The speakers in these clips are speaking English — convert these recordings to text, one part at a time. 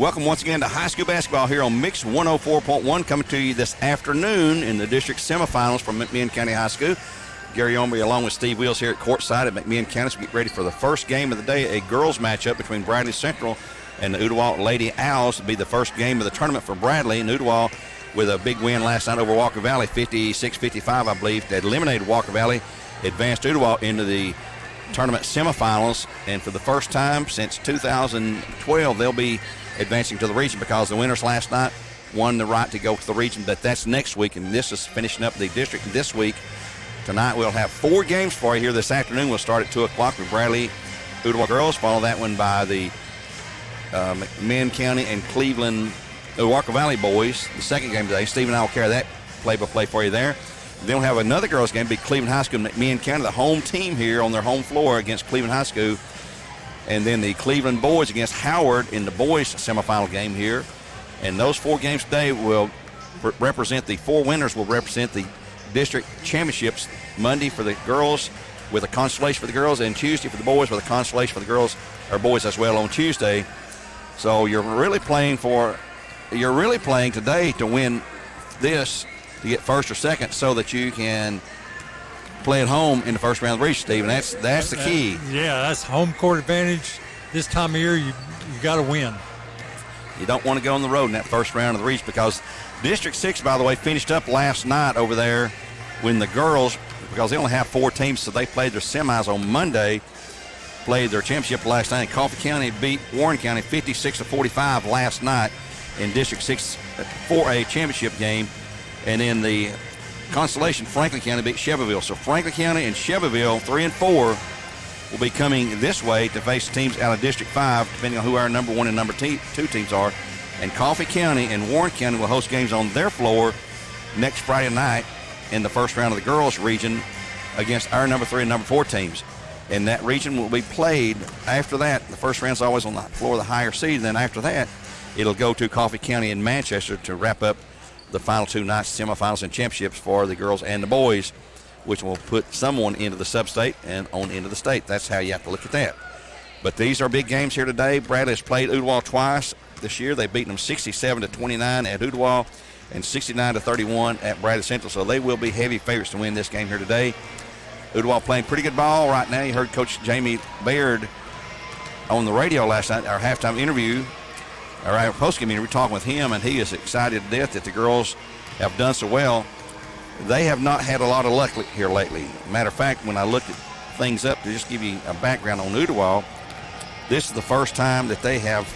Welcome once again to high school basketball here on Mix 104.1, coming to you this afternoon in the district semifinals from McMinn County High School. Gary Omby along with Steve Wheels here at courtside at McMinn County. So get ready for the first game of the day, a girls matchup between Bradley Central and the Ooltewah Lady Owls. It'll be the first game of the tournament for Bradley. And Ooltewah with a big win last night over Walker Valley, 56-55, I believe. They eliminated Walker Valley, advanced Ooltewah into the tournament semifinals. And for the first time since 2012, they'll be advancing to the region because the winners last night won the right to go to the region. But that's next week, and this is finishing up the district this week. Tonight we'll have 4 games for you here this afternoon. We'll start at 2 o'clock with Bradley Ooltewah girls. Follow that one by the McMinn County and Cleveland Walker Valley boys. The second game today. Steve and I will carry that play-by-play for you there. Then we'll have another girls game, be Cleveland High School and McMinn County, the home team here on their home floor against Cleveland High School. And then the Cleveland boys against Howard in the boys semifinal game here. And those 4 games today will represent, the 4 winners will represent the district championships. Monday for the girls with a consolation for the girls, and Tuesday for the boys with a consolation for the girls, or boys as well on Tuesday. So you're really playing today to win this, to get first or second, so that you can play at home in the first round of the region, Steve, and that's the key. Yeah, that's home court advantage. This time of year, you got to win. You don't want to go on the road in that first round of the region, because District 6, by the way, finished up last night over there when the girls, because they only have 4 teams, so they played their semis on Monday, played their championship last night. Coffee County beat Warren County 56-45 last night in District 6 for a championship game. And in the consolation, Franklin County beat Shelbyville. So Franklin County and Shelbyville, 3 and 4, will be coming this way to face teams out of District 5, depending on who our number 1 and number 2 teams are. And Coffee County and Warren County will host games on their floor next Friday night in the first round of the girls region against our number 3 and number 4 teams. And that region will be played after that. The first round is always on the floor of the higher seed. And then after that, it'll go to Coffee County and Manchester to wrap up the final 2 nights, semifinals and championships for the girls and the boys, which will put someone into the sub-state and on into the state. That's how you have to look at that. But these are big games here today. Bradley has played Ooltewah twice this year. They've beaten them 67-29 at Ooltewah and 69-31 at Bradley Central. So they will be heavy favorites to win this game here today. Ooltewah playing pretty good ball right now. You heard Coach Jamie Baird on the radio last night, our halftime interview, or our post-game interview, talking with him, and he is excited to death that the girls have done so well. They have not had a lot of luck here lately. Matter of fact, when I looked at things up, to just give you a background on Ooltewah, this is the first time that they have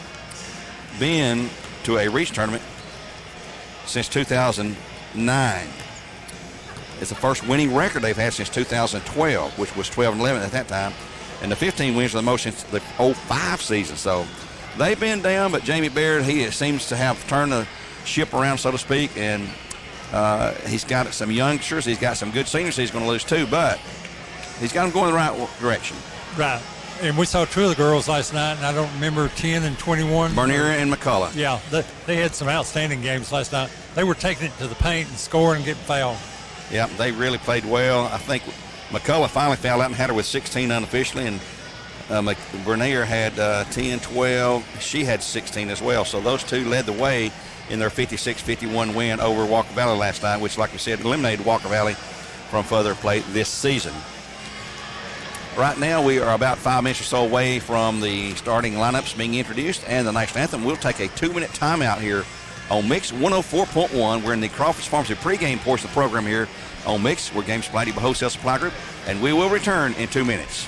been to a region tournament since 2009. It's the first winning record they've had since 2012, which was 12-11 at that time. And the 15 wins are the most since the 05 season. So they've been down, but Jamie Baird, he seems to have turned the ship around, so to speak, and he's got some youngsters. He's got some good seniors he's going to lose too, but he's got them going in the right direction. Right. And we saw 2 of the girls last night, and I don't remember 10 and 21. Bernier and McCullough. Yeah, they had some outstanding games last night. They were taking it to the paint and scoring and getting fouled. Yeah, they really played well. I think McCullough finally fouled out and had her with 16 unofficially, and Bernier had 10, 12. She had 16 as well. So those 2 led the way in their 56-51 win over Walker Valley last night, which, like we said, eliminated Walker Valley from further play this season. Right now, we are about 5 minutes or so away from the starting lineups being introduced and the national anthem. We'll take a 2-minute timeout here on Mix 104.1. We're in the Crawford's Pharmacy pregame portion of the program here on Mix. We're game supplied by Wholesale Supply Group, and we will return in 2 minutes.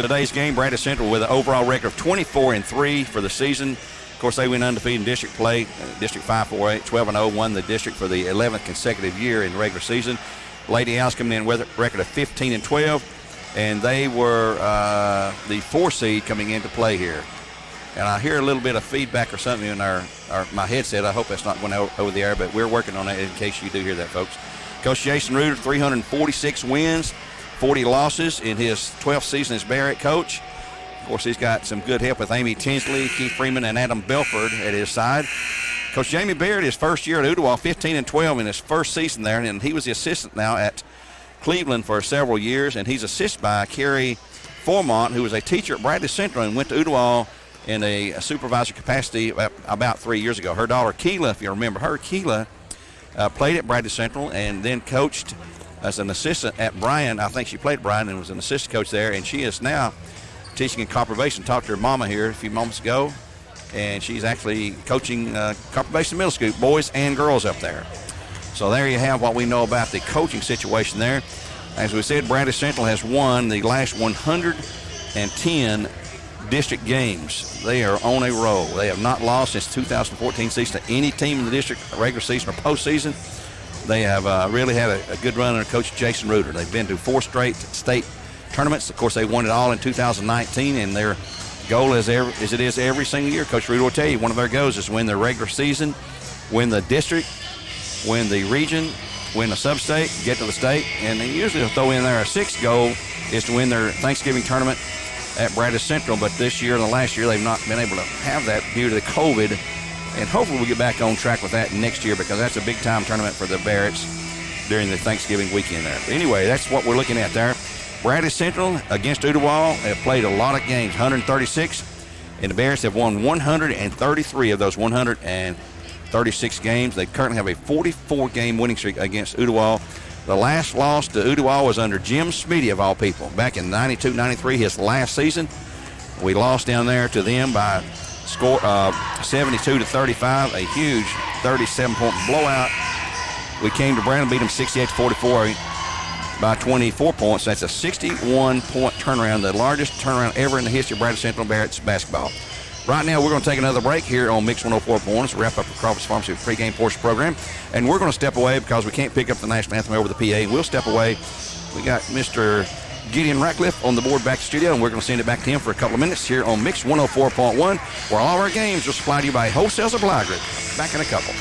today's game, Bradley Central with an overall record of 24-3 for the season. Of course, they went undefeated in district play. District 548, 12-0, won the district for the 11th consecutive year in the regular season. Lady Owls coming in with a record of 15-12, and they were the 4 seed coming into play here. And I hear a little bit of feedback or something in my headset. I hope that's not going over the air, but we're working on that in case you do hear that, folks. Coach Jason Reuter, 346 wins, 40 losses in his 12th season as Barrett coach. Of course, he's got some good help with Amy Tinsley, Keith Freeman, and Adam Belford at his side. Coach Jamie Barrett, his first year at Ooltewah, 15-12 in his first season there, and he was the assistant now at Cleveland for several years, and he's assisted by Carrie Formont, who was a teacher at Bradley Central and went to Ooltewah in a supervisor capacity about 3 years ago. Her daughter, Keela, if you remember her, Keela played at Bradley Central and then coached as an assistant at Bryan. I think she played at Bryan and was an assistant coach there, and she is now teaching in Copper Basin. Talked to her mama here a few moments ago, and she's actually coaching Copper Basin Middle School, boys and girls up there. So there you have what we know about the coaching situation there. As we said, Bradley Central has won the last 110 district games. They are on a roll. They have not lost since 2014 season to any team in the district, regular season or postseason. They have really had a good run under Coach Jason Reuter. They've been to 4 straight state tournaments. Of course, they won it all in 2019, and their goal as it is every single year. Coach Reuter will tell you one of their goals is to win their regular season, win the district, win the region, win the sub-state, get to the state, and they usually will throw in there a 6th goal is to win their Thanksgiving tournament at Bradley Central. But this year and the last year, they've not been able to have that due to the COVID, and hopefully we'll get back on track with that next year because that's a big-time tournament for the Barretts during the Thanksgiving weekend there. But anyway, that's what we're looking at there. Bradley Central against Ooltewah have played a lot of games, 136, and the Barretts have won 133 of those 136 games. They currently have a 44-game winning streak against Ooltewah. The last loss to Ooltewah was under Jim Smeedy, of all people, back in 92-93, his last season. We lost down there to them by score 72-35, a huge 37-point blowout. We came to Brandon, beat them 68-44 by 24 points. That's a 61-point turnaround, the largest turnaround ever in the history of Bradley Central Barrett's basketball. Right now, we're going to take another break here on Mix 104.1 to wrap up the Crawford's Pharmacy pregame portion program. And we're going to step away because we can't pick up the national anthem over the PA. We'll step away. We got Mr. Gideon Ratcliffe on the board back to the studio, and we're going to send it back to him for a couple of minutes here on Mix 104.1, where all of our games are supplied to you by Wholesale Supply Group. Back in a couple.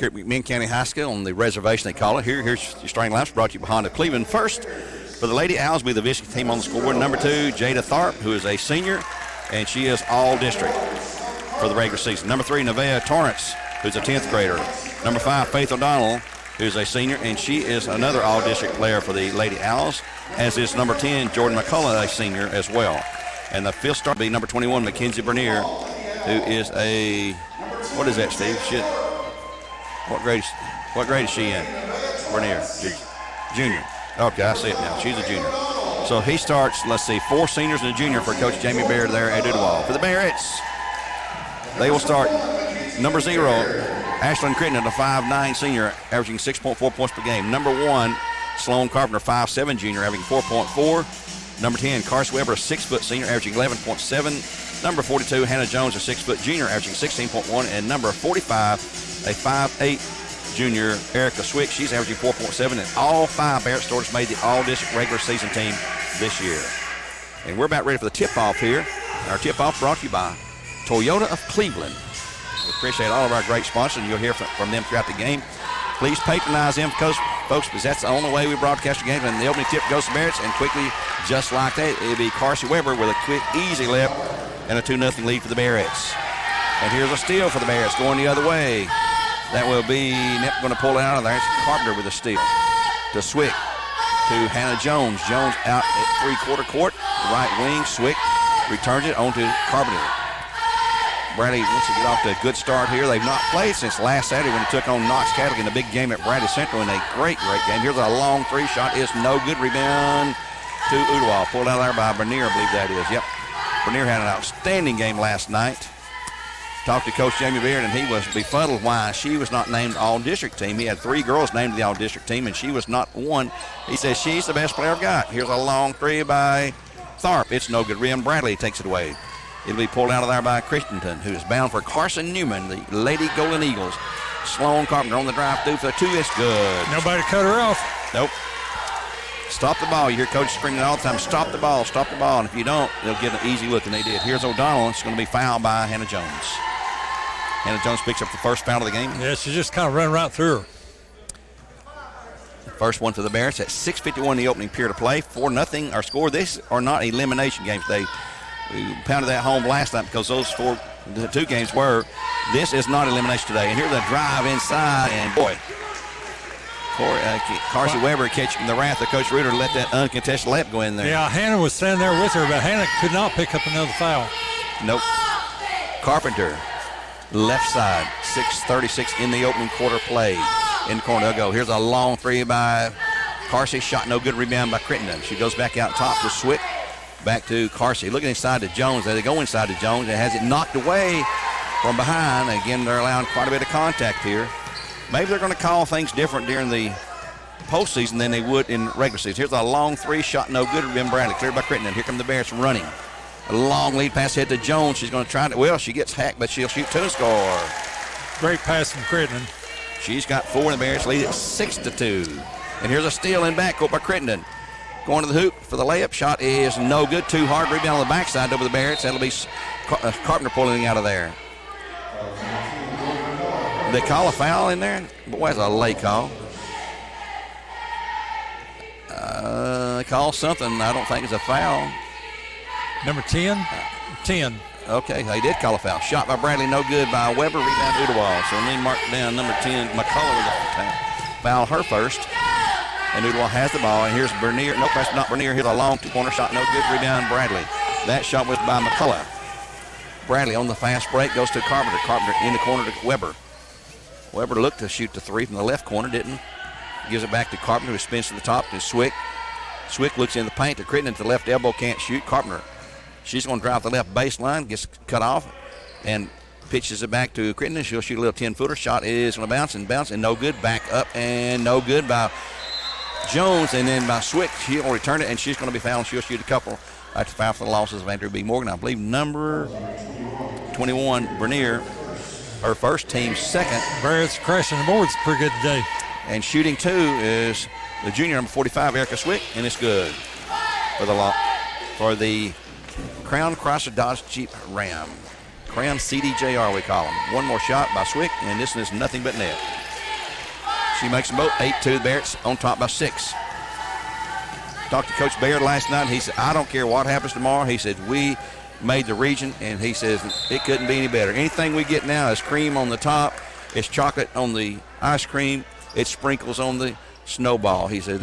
here at McMinn County High School on the reservation, they call it. Here's your starting lineups brought to you by Honda Cleveland. First, for the Lady Owls, be the Vista team on the scoreboard. Number 2, Jada Tharp, who is a senior, and she is all-district for the regular season. Number 3, Nevaeh Torrance, who's a 10th grader. Number 5, Faith O'Donnell, who's a senior, and she is another all-district player for the Lady Owls, as is number 10, Jordan McCullough, a senior as well. And the fifth star will be number 21, Mackenzie Bernier, who is a, what is that, Steve? Shit. What grade is she in? Bernier. Junior. Okay, I see it now. She's a junior. So he starts, let's see, 4 seniors and a junior for Coach Jamie Baird there at Ooltewah. For the Barretts, they will start number 0, Ashlyn Crittenden, a 5'9" senior, averaging 6.4 points per game. Number 1, Sloan Carpenter, 5'7" junior, averaging 4.4. Number 10, Carson Weber, a 6-foot senior, averaging 11.7. Number 42, Hannah Jones, a 6-foot junior, averaging 16.1. And number 45, a 5'8" junior, Erica Swick, she's averaging 4.7. And all 5 Barrett starters made the all-district regular season team this year. And we're about ready for the tip-off here. Our tip-off brought to you by Toyota of Cleveland. We appreciate all of our great sponsors, and you'll hear from them throughout the game. Please patronize them, folks, because that's the only way we broadcast the game. And the opening tip goes to Barretts, and quickly, just like that, it'll be Carsey Weber with a quick, easy left and a 2-0 lead for the Barretts. And here's a steal for the Barretts going the other way. That will be going to pull it out of there. It's Carpenter with a steal to Swick, to Hannah Jones. Jones out at three-quarter court, right wing. Swick returns it on to Carpenter. Bradley wants to get off to a good start here. They've not played since last Saturday when they took on Knox Catholic in a big game at Bradley Central in a great game. Here's a long 3 shot. It's no good. Rebound to Ooltewah. Pulled out there by Bernier, I believe that is. Yep. Bernier had an outstanding game last night. Talked to Coach Jamie Beard, and he was befuddled why she was not named all-district team. He had 3 girls named the all-district team, and she was not one. He says she's the best player I've got. Here's a long 3 by Tharp. It's no good. Rim Bradley takes it away. It'll be pulled out of there by Christensen, who is bound for Carson Newman, the Lady Golden Eagles. Sloan Carpenter on the drive through for the 2. It's good. Nobody cut her off. Nope. Stop the ball. You hear coaches screaming all the time, stop the ball, stop the ball. And if you don't, they'll get an easy look, and they did. Here's O'Donnell. It's going to be fouled by Hannah Jones. Hannah Jones picks up the first foul of the game. Yeah, she just kind of ran right through her. First one for the Barretts at 6:51 the opening period of play. 4-0 our score. These are not elimination games. We pounded that home last night because the 2 games were. This is not elimination today. And here's the drive inside, and boy, Carsey Weber catching the wrath of Coach Reuter to let that uncontested layup go in there. Yeah, Hannah was standing there with her, but Hannah could not pick up another foul. Nope. Carpenter, left side, 6:36 in the opening quarter play. In the corner, they'll go. Here's a long 3 by Carsey. Shot no good. Rebound by Crittenden. She goes back out top to Swick. Back to Carsey. Looking inside to Jones. They go inside to Jones and has it knocked away from behind. Again, they're allowing quite a bit of contact here. Maybe they're going to call things different during the postseason than they would in regular season. Here's a long 3 shot, no good. Rebound Bradley. Cleared by Crittenden. Here come the Barretts running. A long lead pass head to Jones. She's going to try to, well, she gets hacked, but she'll shoot 2 and score. Great pass from Crittenden. She's got 4, and the Barretts lead at 6-2. And here's a steal in backcourt by Crittenden. Going to the hoop for the layup. Shot is no good. Too hard. Rebound on the backside over the Barretts. That'll be Carpenter pulling out of there. They call a foul in there? Boy, that's a late call. They call something I don't think is a foul. Number 10? 10. Okay, they did call a foul. Shot by Bradley, no good by Weber. Rebound Ooltewah. So they mark down number 10, McCullough with a foul her first. And Ooltewah has the ball. And here's Bernier. Nope, that's not Bernier. Here's a long 2-pointer shot. No good. Rebound Bradley. That shot was by McCullough. Bradley on the fast break goes to Carpenter. Carpenter in the corner to Weber. Weber looked to shoot the 3 from the left corner. Didn't. Gives it back to Carpenter, who spins to the top to Swick. Swick looks in the paint to Crittenden to the left elbow. Can't shoot. Carpenter. She's going to drive the left baseline. Gets cut off. And pitches it back to Crittenden. She'll shoot a little 10-footer. Shot is going to bounce and no good. Back up and no good by Jones, and then by Swick. She'll return it, and she's going to be fouled. She'll shoot a couple. That's foul for the losses of Andrew B. Morgan. I believe number 21, Bernier, her first, team second. Barrett's crashing the boards pretty good today. And shooting 2 is the junior, number 45, Erica Swick, and it's good for the Crown Chrysler Dodge Jeep Ram. Crown CDJR, we call them. One more shot by Swick, and this is nothing but net. She makes them both 8-2. The Barretts on top by 6. Talked to Coach Baird last night. He said, I don't care what happens tomorrow. He said, we made the region, and he says it couldn't be any better. Anything we get now is cream on the top. It's chocolate on the ice cream. It's sprinkles on the snowball. He said,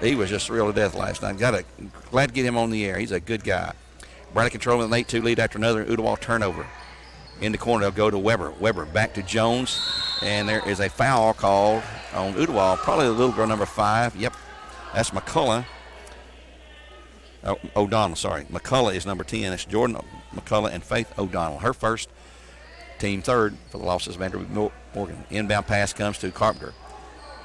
he was just thrilled to death last night. Glad to get him on the air. He's a good guy. Bradley controlling an 8-2 lead after another Ooltewah turnover. In the corner, they'll go to Weber. Weber back to Jones, and there is a foul called on Ooltewah, probably the little girl number 5. Yep, that's McCullough. O'Donnell, sorry. McCullough is number 10. It's Jordan McCullough and Faith O'Donnell. Her first, team third for the losses of Vanderbilt Morgan. Inbound pass comes to Carpenter.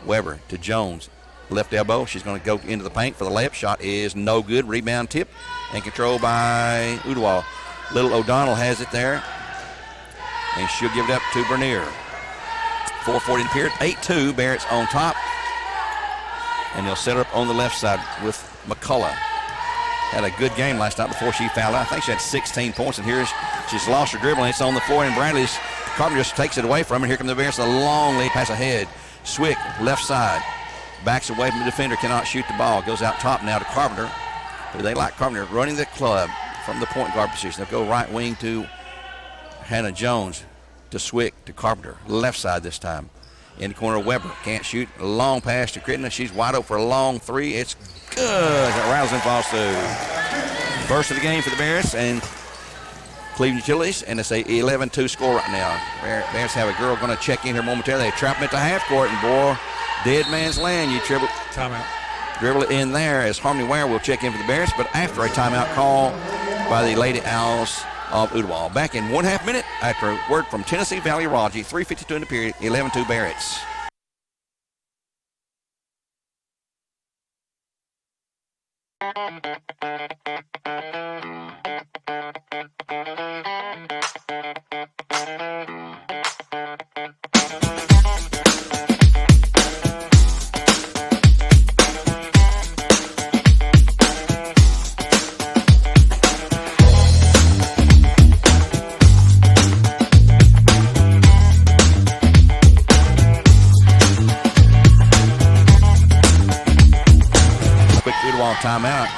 Weber to Jones. Left elbow. She's going to go into the paint for the layup. Shot is no good. Rebound tip and controlled by Ooltewah. Little O'Donnell has it there. And she'll give it up to Bernier. 4:40 in the period. 8-2. Barrett's on top. And they'll set her up on the left side with McCullough. Had a good game last night before she fouled out. I think she had 16 points. And here she's lost her dribbling. It's on the floor. And Bradley's Carpenter just takes it away from her. Here come the Barretts. A long lead pass ahead. Swick, left side. Backs away from the defender. Cannot shoot the ball. Goes out top now to Carpenter. They like Carpenter running the club from the point guard position. They'll go right wing to Hannah Jones, to Swick, to Carpenter. Left side this time. In the corner, Weber can't shoot. A long pass to Crittenden. She's wide open for a long three. It's good. That rattles and falls through. First of the game for the Barretts and Cleveland Utilities, and it's a 11-2 score right now. Barretts have a girl going to check in here momentarily. They trap him at the half court, and boy, dead man's land. You timeout. Dribble it in there as Harmony Ware will check in for the Barretts, but after a timeout call by the Lady Owls of Ooltewah. Back in 1/2 minute after a word from Tennessee Valley Raji. 3:52 in the period. 11-2 Barretts. Timeout.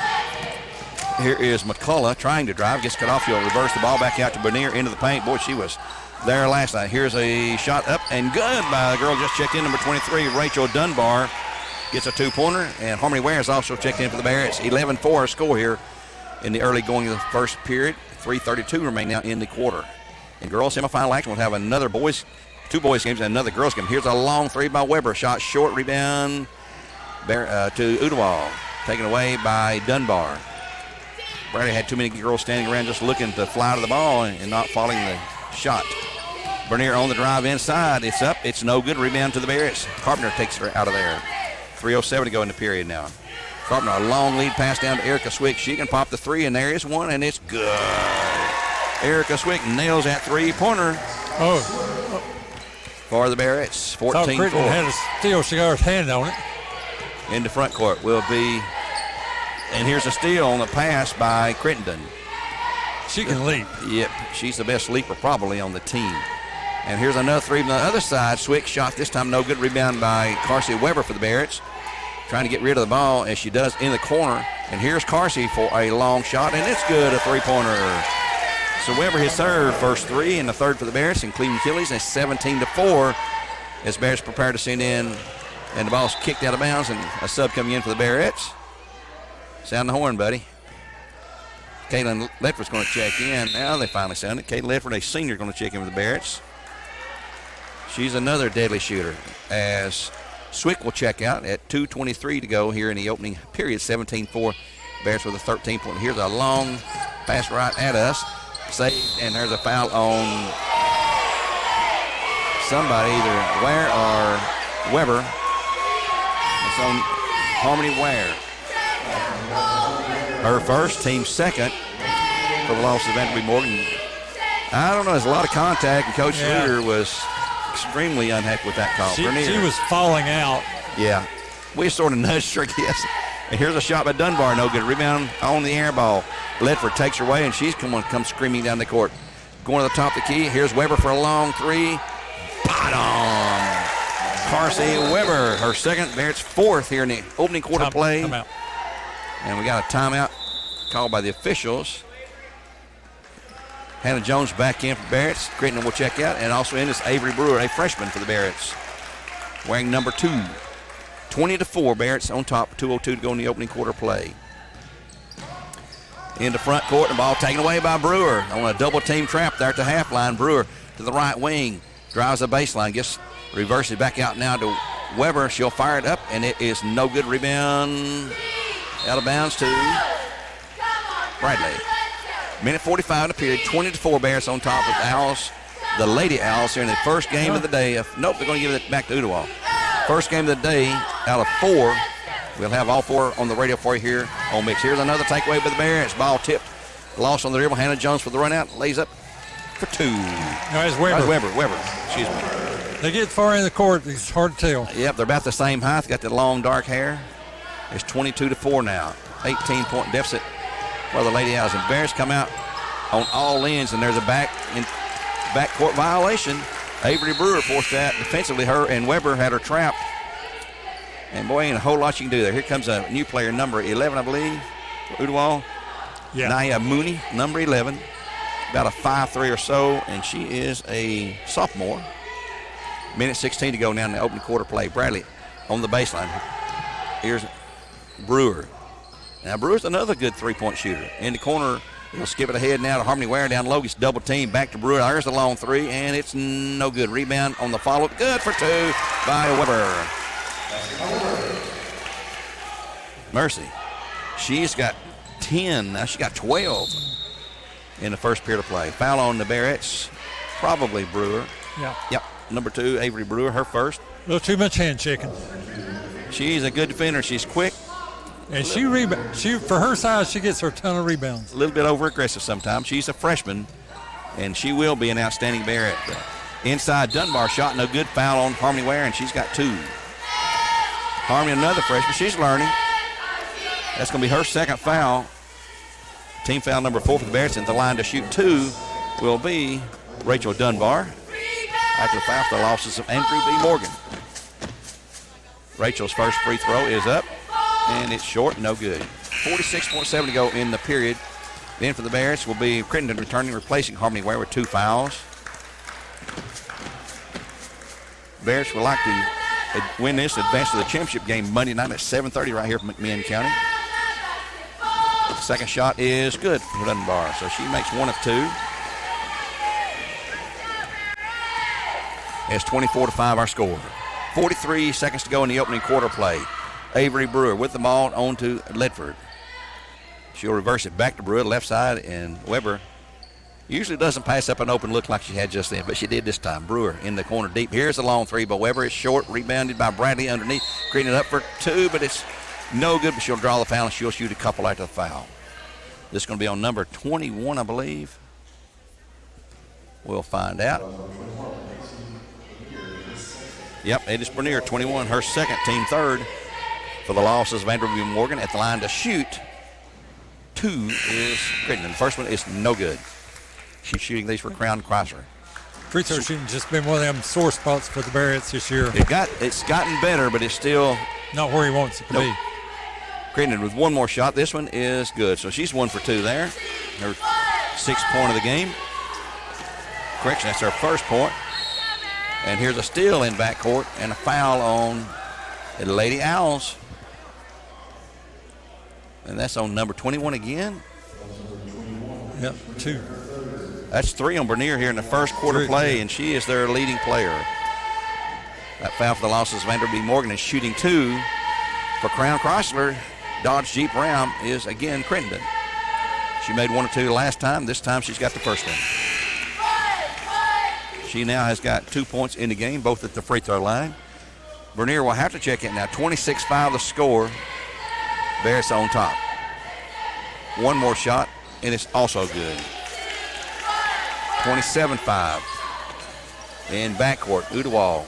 Here is McCullough trying to drive. Gets cut off. He'll reverse the ball back out to Bernier into the paint. Boy, she was there last night. Here's a shot up and good by the girl just checked in, number 23, Rachel Dunbar. Gets a two-pointer. And Harmony Ware is also checked in for the Barretts. 11-4 score here in the early going of the first period. 3:32 remain now in the quarter. In girls semifinal action, we'll have two boys games and another girls game. Here's a long three by Weber. Shot short. Rebound to Ooltewah. Taken away by Dunbar. Bradley had too many girls standing around just looking to fly to the ball and not following the shot. Bernier on the drive inside. It's up. It's no good. Rebound to the Barretts. Carpenter takes her out of there. 3:07 to go in the period now. Carpenter, a long lead pass down to Erica Swick. She can pop the three, and there is one, and it's good. Erica Swick nails that three-pointer. For the Barretts. 14-4. Crittenden had a steel cigar's hand on it. In the front court will be, and here's a steal on the pass by Crittenden. She can leap. Yep, she's the best leaper probably on the team. And here's another three from the other side. Swick shot this time, no good. Rebound by Carsey Weber for the Barretts. Trying to get rid of the ball as she does in the corner. And here's Carsey for a long shot, and it's good, a three-pointer. So Weber his third, first three, and the third for the Barretts in Cleveland Utilities. And it's 17-4 as Barretts prepare to send in. And the ball's kicked out of bounds, and a sub coming in for the Barretts. Sound the horn, buddy. Caitlin Ledford's going to check in. Now they finally sound it. Caitlin Ledford, a senior, going to check in with the Barretts. She's another deadly shooter. As Swick will check out at 2:23 to go here in the opening period. 17-4. Barretts with a 13-point. Here's a long pass right at us. Saved, and there's a foul on somebody, either Ware or Weber. It's on Harmony Ware. Her first, team second for the loss of Vanderbilt Morgan. I don't know, there's a lot of contact, and Coach Schluter was extremely unhappy with that call. She was falling out. Yeah. We sort of nudged her, yes. And here's a shot by Dunbar, no good. Rebound on the air ball. Ledford takes her away, and she's come screaming down the court. Going to the top of the key. Here's Weber for a long three. Bottom. Carsey Weber, her second. Barrett's fourth here in the opening quarter play. Timeout. And we got a timeout called by the officials. Hannah Jones back in for Barrett's. Crittenden will check out. And also in is Avery Brewer, a freshman for the Barrett's, wearing number 2. 20-4, Barrett's on top. 2:02 to go in the opening quarter play. Into front court, the ball taken away by Brewer on a double team trap there at the half line. Brewer to the right wing, drives the baseline, gets reverses back out now to Weber. She'll fire it up, and it is no good. Rebound out of bounds to Bradley. Minute 45 in the period. 20-4, Barrett's on top of the Owls, the Lady Owls here in the first game of the day. Nope, they're going to give it back to Ooltewah. First game of the day out of 4. We'll have all 4 on the radio for you here on Mix. Here's another takeaway by the Barrett's. Ball tipped, lost on the dribble. Hannah Jones for the run out, lays up for 2. No, it's Weber. Weber, excuse me. They get far in the court, it's hard to tell. Yep, they're about the same height. Got the long dark hair. It's 22-4 now. 18-point deficit for the Lady Owls. And Barrett's come out on all ends, and there's a backcourt violation. Avery Brewer forced that defensively. Her and Weber had her trapped. And boy, ain't a whole lot you can do there. Here comes a new player, number 11, I believe, for Ooltewah. Yeah. Naya Mooney, number 11. About a 5'3" or so, and she is a sophomore. Minute 16 to go now in the opening quarter play. Bradley on the baseline. Here's Brewer. Now, Brewer's another good three-point shooter. In the corner, he'll skip it ahead now to Harmony Ware down low. Gets double team back to Brewer. There's the long 3, and it's no good. Rebound on the follow-up. Good for 2 by Weber. Mercy. She's got 10. Now she got 12 in the first period of play. Foul on the Barrett's. Probably Brewer. Yeah. Yep. Number 2, Avery Brewer, her first. A little too much hand checking. She's a good defender. She's quick. And she for her size, she gets her a ton of rebounds. A little bit over-aggressive sometimes. She's a freshman, and she will be an outstanding Barrett. Inside Dunbar shot, no good. Foul on Harmony Ware, and she's got 2. Harmony, another freshman. She's learning. That's going to be her second foul. Team foul number 4 for the Barretts, and the line to shoot 2 will be Rachel Dunbar. After the foul for the losses of Andrew B. Morgan. Rachel's first free throw is up, and it's short, no good. 46.7 to go in the period. Then for the Barretts will be Crittenden returning, replacing Harmony Ware with 2 fouls. Barretts would like to win this, advance to the championship game Monday night at 7:30 right here from McMinn County. Second shot is good for Dunbar, so she makes 1 of 2. It's 24-5 our score. 43 seconds to go in the opening quarter play. Avery Brewer with the ball on to Ledford. She'll reverse it back to Brewer, left side, and Weber usually doesn't pass up an open look like she had just then, but she did this time. Brewer in the corner deep. Here's a long 3, but Weber is short, rebounded by Bradley underneath. Creating it up for 2, but it's no good, but she'll draw the foul, and she'll shoot a couple after the foul. This is going to be on number 21, I believe. We'll find out. Yep, it is Bernier, 21, her second, team third for the losses of Andrew B. Morgan. At the line to shoot 2 is Crittenden. The first one is no good. She's shooting these for Crown Chrysler. Free throw shooting just been one of them sore spots for the Barretts this year. It's gotten better, but it's still not where he wants it to be. Crittenden with one more shot. This one is good. So she's 1 for 2 there. Her 6th point of the game. Correction, that's her first point. And here's a steal in backcourt and a foul on the Lady Owls. And that's on number 21 again. Yep, 2. That's 3 on Bernier here in the first quarter play, and she is their leading player. That foul for the losses of Andrew B. Morgan is shooting 2 for Crown Chrysler. Dodge Jeep Ram is again Crittenden. She made 1 or 2 last time. This time she's got the first one. She now has got 2 points in the game, both at the free throw line. Bernier will have to check it now. 26-5 the score. Barrett's on top. 1 more shot, and it's also good. 27-5 in backcourt. Ooltewah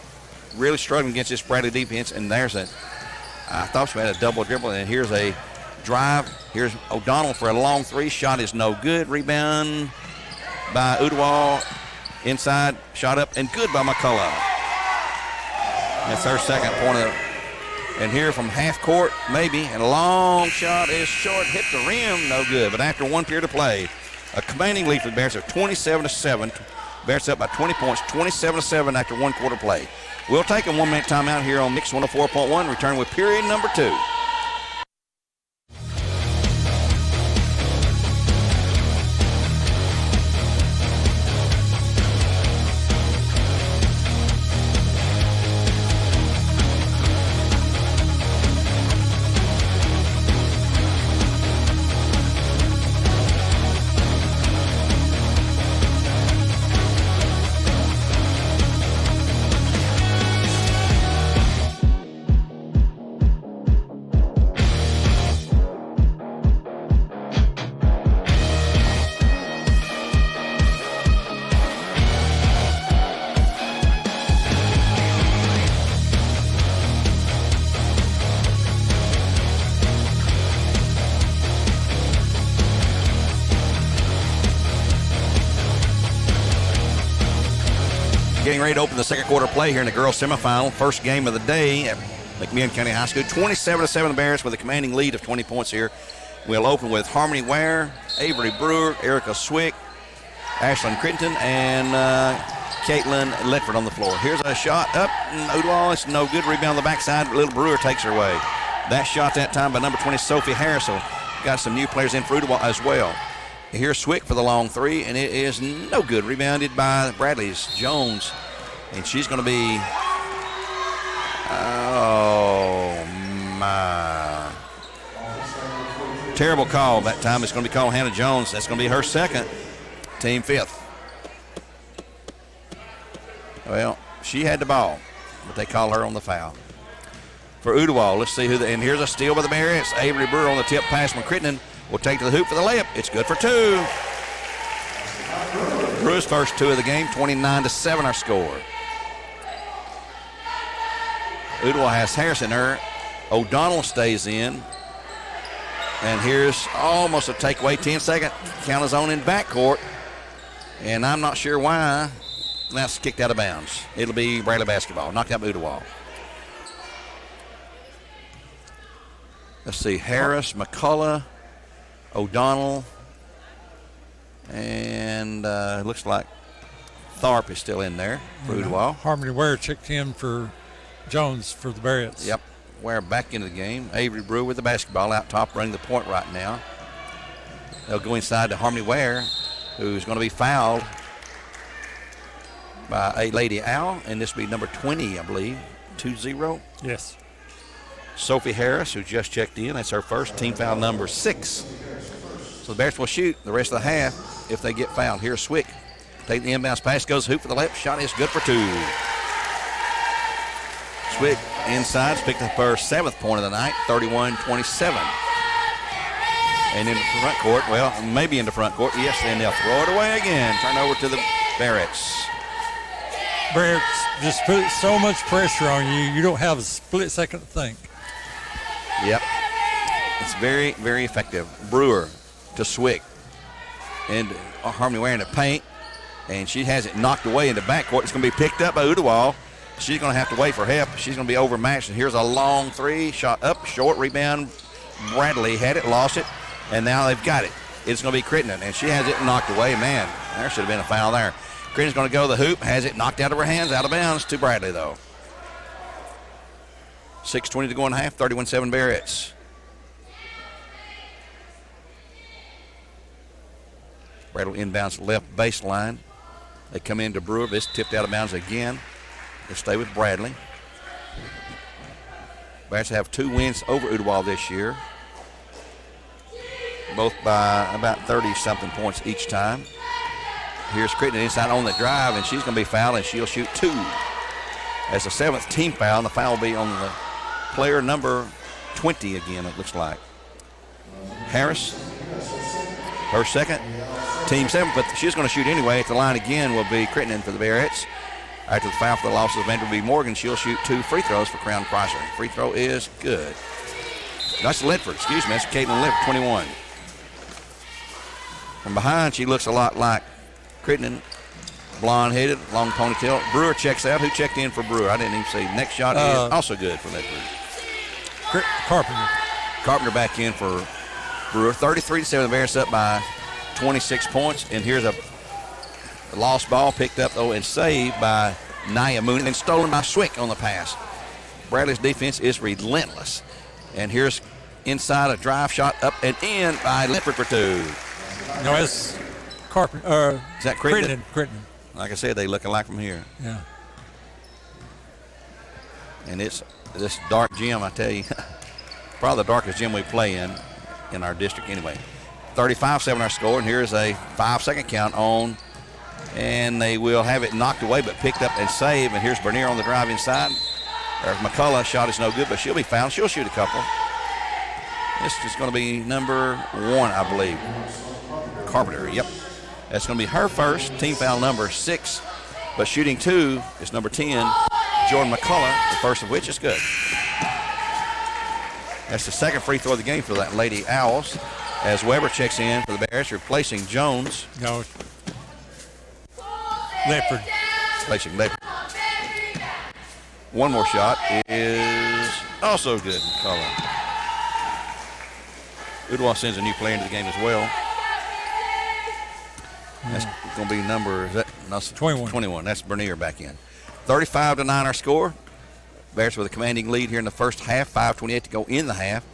really struggling against this Bradley defense, and there's I thought she had a double dribble, and here's a drive. Here's O'Donnell for a long 3. Shot is no good. Rebound by Ooltewah. Inside, shot up, and good by McCullough. That's her second point of the. And here from half court, maybe, and a long shot is short, hit the rim, no good. But after 1 period of play, a commanding lead for the Bears of 27-7. Bears up by 20 points, 27-7 after 1 quarter play. We'll take a 1-minute timeout here on Mix 104.1. Return with period number 2. Getting ready to open the second quarter play here in the girls semifinal. First game of the day at McMillan County High School. 27-7 the Bears with a commanding lead of 20 points here. We'll open with Harmony Ware, Avery Brewer, Erica Swick, Ashlyn Critton, and Caitlin Ledford on the floor. Here's a shot up. Ooltewah, it's no good. Rebound on the backside. Little Brewer takes her away. That shot that time by number 20, Sophie Harris. So got some new players in for Ooltewah as well. Here's Swick for the long three, and it is no good. Rebounded by Bradley's Jones, and she's going to be, oh, my. Terrible call that time. It's going to be called Hannah Jones. That's going to be her second, team fifth. Well, she had the ball, but they call her on the foul. For Ooltewah, let's see who, and here's a steal by the Bears. Avery Brewer on the tip pass from Crittenden. Will take to the hoop for the layup. It's good for 2. Brewer's first 2 of the game, 29-7 our score. Ooltewah has Harris in her. O'Donnell stays in. And here's almost a takeaway, 10-second count is on in backcourt. And I'm not sure why. That's kicked out of bounds. It'll be Bradley basketball. Knocked out Ooltewah. Let's see, Harris, McCullough, O'Donnell, and it looks like Tharp is still in there for Ooltewah. Harmony Ware checked in for Jones for the Barretts. Yep, Ware back into the game. Avery Brewer with the basketball out top, running the point right now. They'll go inside to Harmony Ware, who's going to be fouled by a Lady Owl, and this will be number 20, I believe, 2-0. Yes. Sophie Harris, who just checked in. That's her first, team foul number 6. So the Bears will shoot the rest of the half if they get fouled. Here's Swick. Take the inbounds pass, goes hoop for the left. Shot is good for 2. Swick inside, picked up her 7th point of the night, 31-27. And in the front court, well, maybe in the front court. Yes, and they'll throw it away again. Turn over to the Barretts. Barretts just put so much pressure on you, you don't have a split second to think. Yep. It's very, very effective. Brewer to Swick. And Harmony Ware in the paint. And she has it knocked away in the backcourt. It's going to be picked up by Ooltewah. She's going to have to wait for help. She's going to be overmatched. And here's a long 3. Shot up, short, rebound. Bradley had it, lost it. And now they've got it. It's going to be Crittenden. And she has it knocked away. Man, there should have been a foul there. Crittenden's going to go to the hoop. Has it knocked out of her hands, out of bounds to Bradley, though. 6:20 to go in half, 31-7 Barretts. Bradley inbounds left baseline. They come into Brewer. This tipped out of bounds again. They stay with Bradley. Barretts have 2 wins over Ooltewah this year, both by about 30-something points each time. Here's Crittenden inside on the drive, and she's going to be fouled, and she'll shoot 2. As the 7th team foul, and the foul will be on the player number 20 again, it looks like. Harris, her second, team 7, but she's going to shoot anyway. At the line again will be Crittenden for the Barretts. After the foul for the loss of Vanderbilt Morgan, she'll shoot 2 free throws for Crown Chrysler. Free throw is good. That's Ledford, excuse me, that's Caitlin Ledford, 21. From behind, she looks a lot like Crittenden, Blonde-headed, long ponytail. Brewer checks out. Who checked in for Brewer? I didn't even see. Next shot is also good for that group. Carpenter. Carpenter back in for Brewer. 33-7. The Bears up by 26 points. And here's a lost ball picked up, though, and saved by Nia Mooney, and stolen by Swick on the pass. Bradley's defense is relentless. And here's inside a drive shot up and in by Leopard for two. No, it's Carpenter. Is that Crittenden? Crittenden. Like I said, they look alike from here. Yeah. And it's this dark gym, I tell you, probably the darkest gym we play in our district anyway. 35-7 our score, and here's a 5-second count on, and they will have it knocked away but picked up and saved. And here's Bernier on the drive inside. There's McCullough. Shot is no good, but she'll be fouled. She'll shoot a couple. This is going to be number 1, I believe. Carpenter, yep. That's going to be her first, team foul number 6. But shooting 2 is number 10, Jordan McCullough, the first of which is good. That's the second free throw of the game for that Lady Owls, as Weber checks in for the Bears, replacing Jones. No. Leopard. Replacing Leopard. One more shot is also good, McCullough. Ooltewah sends a new player into the game as well. That's going to be number 21. That's Bernier back in. 35-9 our score. Bears with a commanding lead here in the first half. 5:28 to go in the half.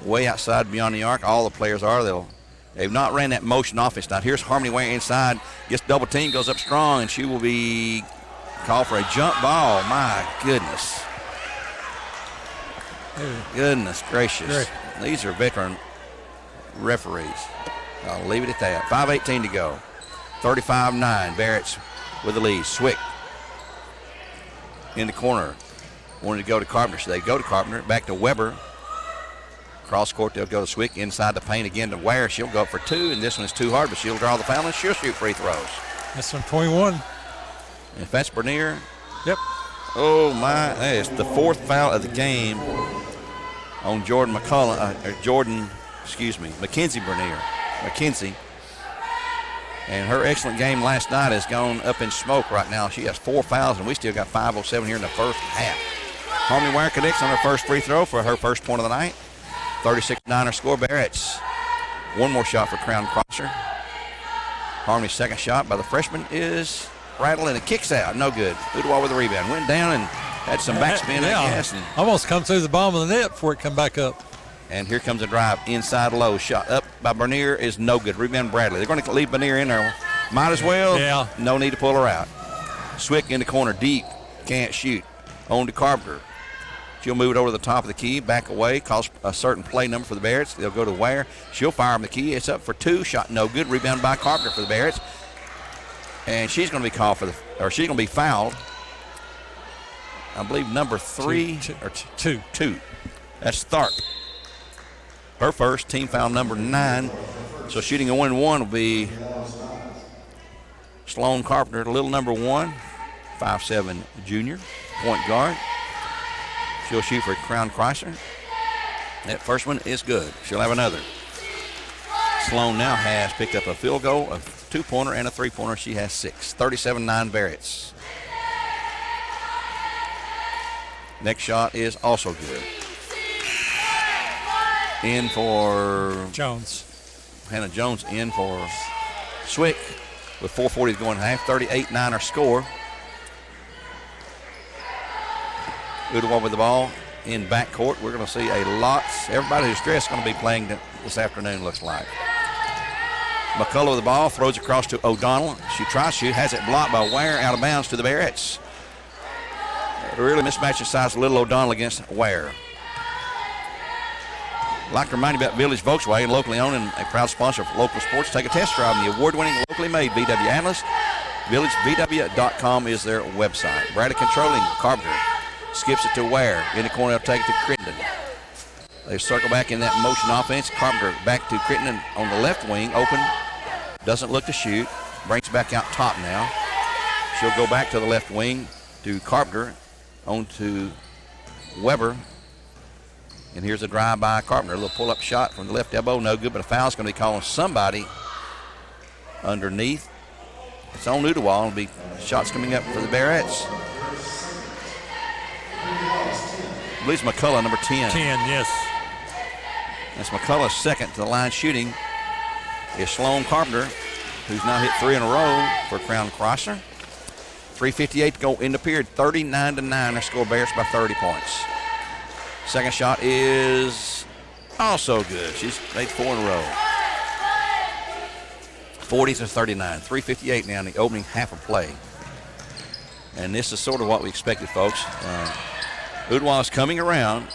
Way outside beyond the arc. All the players are. They've not ran that motion offense. Now here's Harmony Ware inside. Gets double team. Goes up strong, and she will be called for a jump ball. My goodness. Goodness gracious. Great. These are veteran referees. I'll leave it at that. 5:18 to go. 35-9. Barrett's with the lead. Swick in the corner. Wanted to go to Carpenter, so they go to Carpenter. Back to Weber. Cross court, they'll go to Swick. Inside the paint again to Ware. She'll go for 2, and this one's too hard, but she'll draw the foul, and she'll shoot free throws. That's from 21. And if that's Bernier. Yep. Oh, my. That is the 4th foul of the game on Jordan McCullough. Mackenzie Bernier. Mackenzie. And her excellent game last night has gone up in smoke right now. She has 4 fouls, and we still got 5:07 here in the first half. Harmony Ware connects on her first free throw for her first point of the night. 36-9 our score. Barrett's one more shot for Crown Crosser. Harmony's second shot by the freshman is rattled, and it kicks out. No good. Ooltewah with the rebound. Went down and had some backspin, I guess. And almost come through the bottom of the net before it come back up. And here comes a drive inside low. Shot up by Bernier is no good. Rebound Bradley. They're going to leave Bernier in there. Might as well. Yeah. No need to pull her out. Swick in the corner deep. Can't shoot. On to Carpenter. She'll move it over to the top of the key. Back away. Calls a certain play number for the Barretts. They'll go to Ware. She'll fire him the key. It's up for 2. Shot no good. Rebound by Carpenter for the Barretts. And she's going to be called for she's going to be fouled. I believe number 3 or 2. That's Tharp. Her first, team foul number 9. So shooting a 1-1 will be Sloan Carpenter, little number 1, 5'7" junior, point guard. She'll shoot for Crown Chrysler. That first one is good. She'll have another. Sloan now has picked up a field goal, a 2-pointer, and a 3-pointer. She has 6. 37-9 Barrett's. Next shot is also good. In for Jones. Hannah Jones in for Swick with 4:40 to go in half. 38-9 our score. Ooltewah with the ball in backcourt. We're going to see a lot. Everybody who's dressed is going to be playing this afternoon, looks like. McCullough with the ball, throws across to O'Donnell. She tries to shoot, has it blocked by Ware, out of bounds to the Barretts. Really mismatching size of little O'Donnell against Ware. I'd like to remind you about Village Volkswagen, locally owned and a proud sponsor of local sports. Take a test drive in the award-winning, locally made VW Atlas. VillageVW.com is their website. Bradley controlling Carpenter. Skips it to Ware. In the corner, they'll take it to Crittenden. They circle back in that motion offense. Carpenter back to Crittenden on the left wing. Open. Doesn't look to shoot. Brings back out top now. She'll go back to the left wing to Carpenter. On to Weber. And here's a drive by Carpenter. A little pull-up shot from the left elbow. No good, but a foul's going to be calling somebody underneath. It's on Ooltewah. It'll be shots coming up for the Bearettes. I believe it's McCullough, number 10. 10, yes. That's McCullough's second to the line shooting is Sloan Carpenter, who's now hit 3 in a row for Crown Crosser. 3:58 to go in the period. 39-9. Their score Bears by 30 points. Second shot is also good. She's made 4 in a row. 40-39. 3:58 now in the opening half of play. And this is sort of what we expected, folks. Ooltewah is coming around,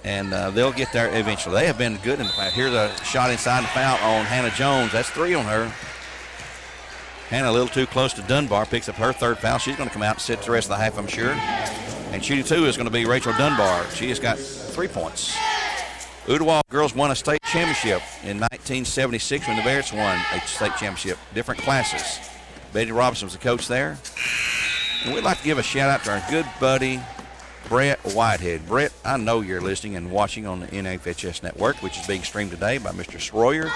and they'll get there eventually. They have been good in the past. Here's a shot inside the foul on Hannah Jones. That's 3 on her. Hannah a little too close to Dunbar, picks up her third foul. She's going to come out and sit the rest of the half, I'm sure. And shooting 2 is going to be Rachel Dunbar. She has got 3 points. Ooltewah girls won a state championship in 1976 when the Bears won a state championship. Different classes. Betty Robinson was the coach there. And we'd like to give a shout out to our good buddy, Brett Whitehead. Brett, I know you're listening and watching on the NFHS Network, which is being streamed today by Mr. Sroyer,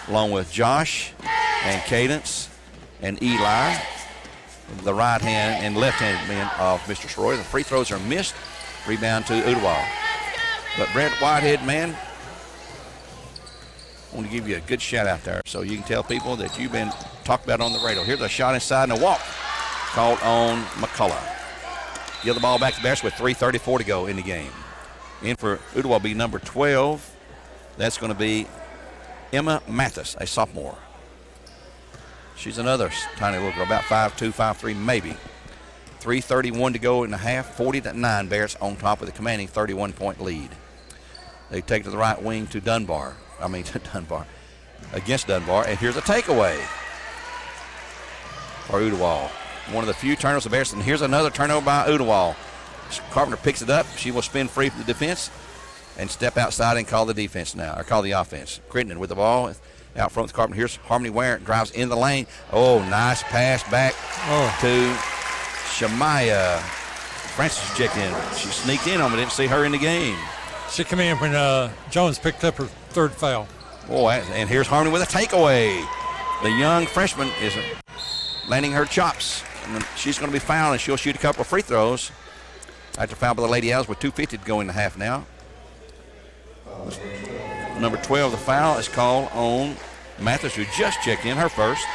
along with Josh and Cadence and Eli, the right hand and left-handed men of Mr. Sroyer. The free throws are missed. Rebound to Ooltewah. But Brett Whitehead, man, I want to give you a good shout out there so you can tell people that you've been talked about on the radio. Here's a shot inside and a walk called on McCullough. Give the ball back to Bears with 3:34 to go in the game. In for Ooltewah will be number 12. That's going to be Emma Mathis, a sophomore. She's another tiny little girl, about 5'2", 5'3", maybe. 3:31 to go in the half, 40-9. Bears on top with a commanding 31-point lead. They take to the right wing to Dunbar. Against Dunbar. And here's a takeaway for Ooltewah. One of the few turnovers of Bears. And here's another turnover by Ooltewah. Carpenter picks it up. She will spin free from the defense and step outside and call the defense now, or call the offense. Crittenden with the ball out front with Carpenter. Here's Harmony Ware. Drives in the lane. Oh, nice pass back to Shemaya. Francis checked in. She sneaked in on me. Didn't see her in the game. She came in when Jones picked up her third foul. Oh, and here's Harmony with a takeaway. The young freshman is landing her chops. And she's going to be fouled, and she'll shoot a couple of free throws. After foul by the Lady Owls with 2:50 to go in the half now. Number 12, the foul is called on Mathis, who just checked in, her first.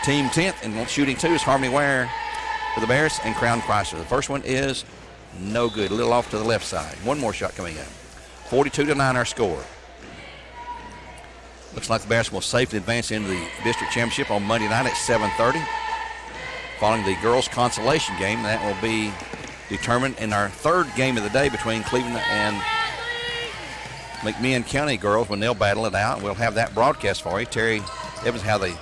Team 10th, and shooting 2 is Harmony Ware for the Bears and Crown Chrysler. The first one is no good, a little off to the left side. One more shot coming in. 42-9 our score. Looks like the Bears will safely advance into the district championship on Monday night at 7:30. Following the girls' consolation game, that will be determined in our third game of the day between Cleveland and McMinn County girls when they'll battle it out. We'll have that broadcast for you. Terry Evans, how they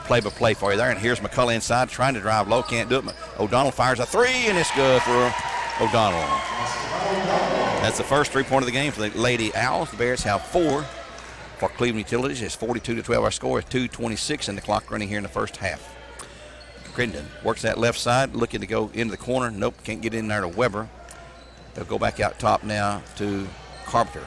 play-by-play for you there. And here's McCullough inside trying to drive low. Can't do it. O'Donnell fires a 3, and it's good for O'Donnell. That's the first 3-point of the game for the Lady Owls. The Bears have 4 for Cleveland Utilities. It's 42-12 our score. 2:26 in the clock running here in the first half. Crittenden works that left side, looking to go into the corner. Nope, can't get in there to Weber. They'll go back out top now to Carpenter.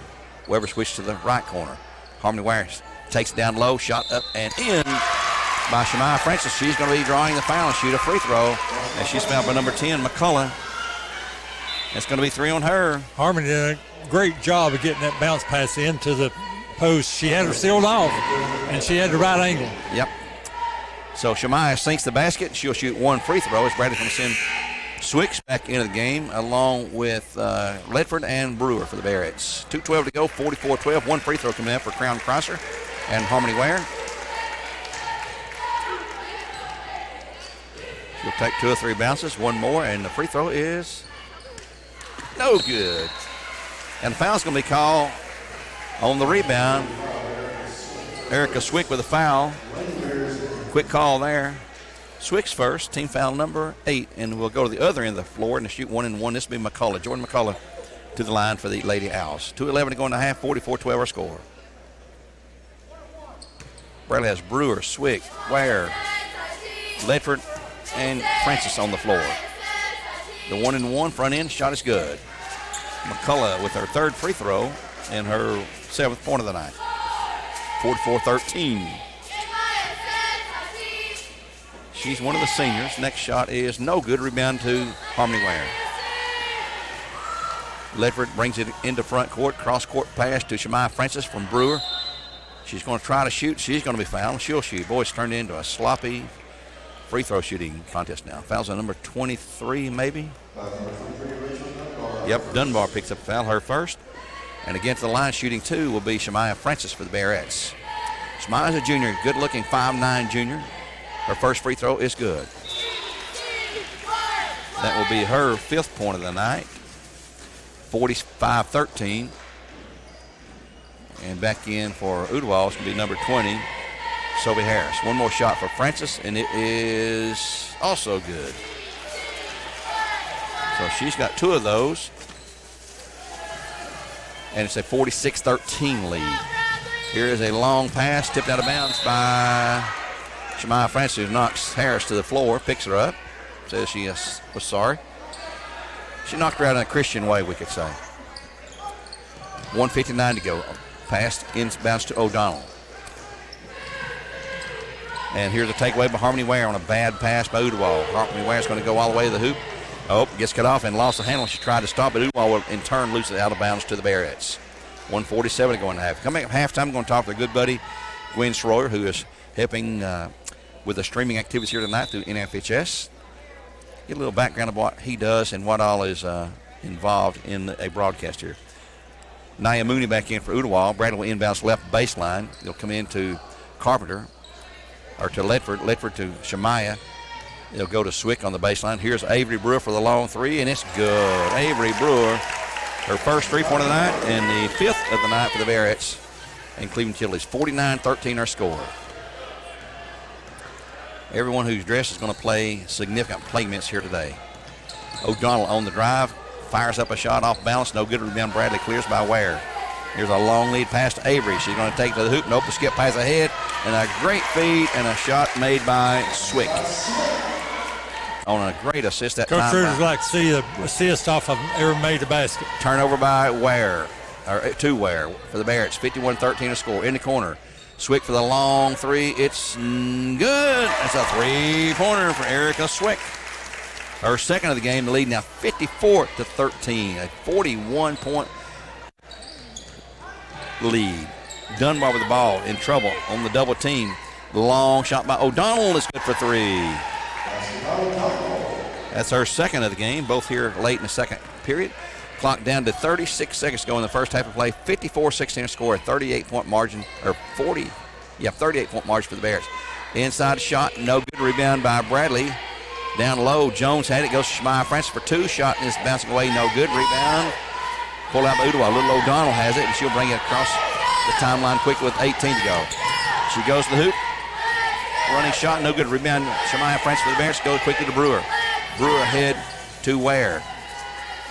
Weber switches to the right corner. Harmony Ware takes it down low, shot up and in by Shemaya Francis. She's going to be drawing the foul and shoot a free throw as she's fouled by number 10, McCullough. That's going to be 3 on her. Harmony did a great job of getting that bounce pass into the post. She had her sealed off, and she had the right angle. Yep. So Shemaya sinks the basket. She'll shoot 1 free throw as Bradley comes in. Swicks back into the game along with Ledford and Brewer for the Bearettes. 2:12 to go, 44-12. 1 free throw coming up for Crown Crosser and Harmony Ware. She'll take 2 or 3 bounces, 1 more, and the free throw is no good. And the foul's going to be called on the rebound. Erica Swick with a foul. Quick call there. Swick's first, team foul number 8, and we'll go to the other end of the floor and shoot 1-and-1. This will be McCullough, Jordan McCullough to the line for the Lady Owls. 2:11 to go in the half, 44-12 our score. Bradley has Brewer, Swick, Ware, Ledford, and Francis on the floor. The 1-and-1 front end shot is good. McCullough with her 3rd free throw and her 7th point of the night. 44-13. She's one of the seniors. Next shot is no good. Rebound to Harmony Ware. Ledford brings it into front court. Cross-court pass to Shemai Francis from Brewer. She's going to try to shoot. She's going to be fouled. She'll shoot. Boy, it's turned into a sloppy free throw shooting contest now. Fouls on number 23, maybe. Yep, Dunbar picks up a foul, her first. And against the line shooting 2 will be Shemai Francis for the Bearettes. Shemai's a junior, good-looking 5'9" junior. Her first free throw is good. That will be her 5th point of the night. 45-13. And back in for Ooltewah is going to be number 20, Sophie Harris. One more shot for Francis, and it is also good. So she's got 2 of those. And it's a 46-13 lead. Here is a long pass, tipped out of bounds by Shemai Francis, who knocks Harris to the floor, picks her up, says she was sorry. She knocked her out in a Christian way, we could say. 1:59 to go. Pass inbounds to O'Donnell. And here's a takeaway by Harmony Ware on a bad pass by Ooltewah. Harmony Ware's going to go all the way to the hoop. Oh, gets cut off and lost the handle. She tried to stop, but Ooltewah will in turn lose it out of bounds to the Bearettes. 1:47 to go in half. Coming up halftime, I'm going to talk to their good buddy Gwen Schroyer, who is helping with the streaming activities here tonight through NFHS. Get a little background of what he does and what all is involved in a broadcast here. Nia Mooney back in for Ooltewah. Bradley will inbounds left baseline. They'll come into Carpenter, or to Ledford. Ledford to Shemaya. They'll go to Swick on the baseline. Here's Avery Brewer for the long 3, and it's good. Avery Brewer, her first 3-point of the night, and the 5th of the night for the Bearettes and Cleveland Chili's. 49-13 our score. Everyone who's dressed is going to play significant play minutes here today. O'Donnell on the drive. Fires up a shot off balance. No good. Rebound Bradley clears by Ware. Here's a long lead pass to Avery. She's going to take it to the hoop. Nope, the skip pass ahead. And a great feed and a shot made by Swick. On a great assist that Coach time. Coach Truder's like to see the assist off of ever made the basket. Turnover by Ware, or to Ware for the Bearettes. 51-13 to score. In the corner. Swick for the long 3. It's good. That's a 3-pointer for Erica Swick. Her second of the game, the lead now 54-13, a 41-point lead. Dunbar with the ball, in trouble on the double team. Long shot by O'Donnell is good for 3. That's her second of the game, both here late in the second period. Clock down to 36 seconds to go in the first half of play. 54-16 to score, a 38-point margin, or 38-point margin for the Bears. Inside shot, no good. Rebound by Bradley. Down low, Jones had it, goes to Shemai Francis for 2. Shot is bouncing away, no good. Rebound, pulled out by Ooltewah. Little O'Donnell has it, and she'll bring it across the timeline quick with 18 to go. She goes to the hoop. Running shot, no good. Rebound, Shemai Francis for the Bears. Goes quickly to Brewer. Brewer ahead to Ware.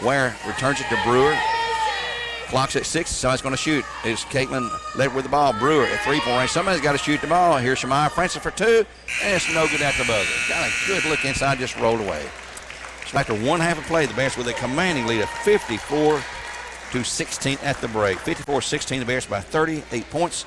Ware returns it to Brewer. Clock's at 6. Somebody's going to shoot. It's Caitlin led with the ball. Brewer at 3-point range. Somebody's got to shoot the ball. Here's Shemai Francis for 2. And it's no good at the buzzer. Got a good look inside, just rolled away. So after one half of play, the Bears with a commanding lead of 54-16 at the break. 54-16, the Bears by 38 points.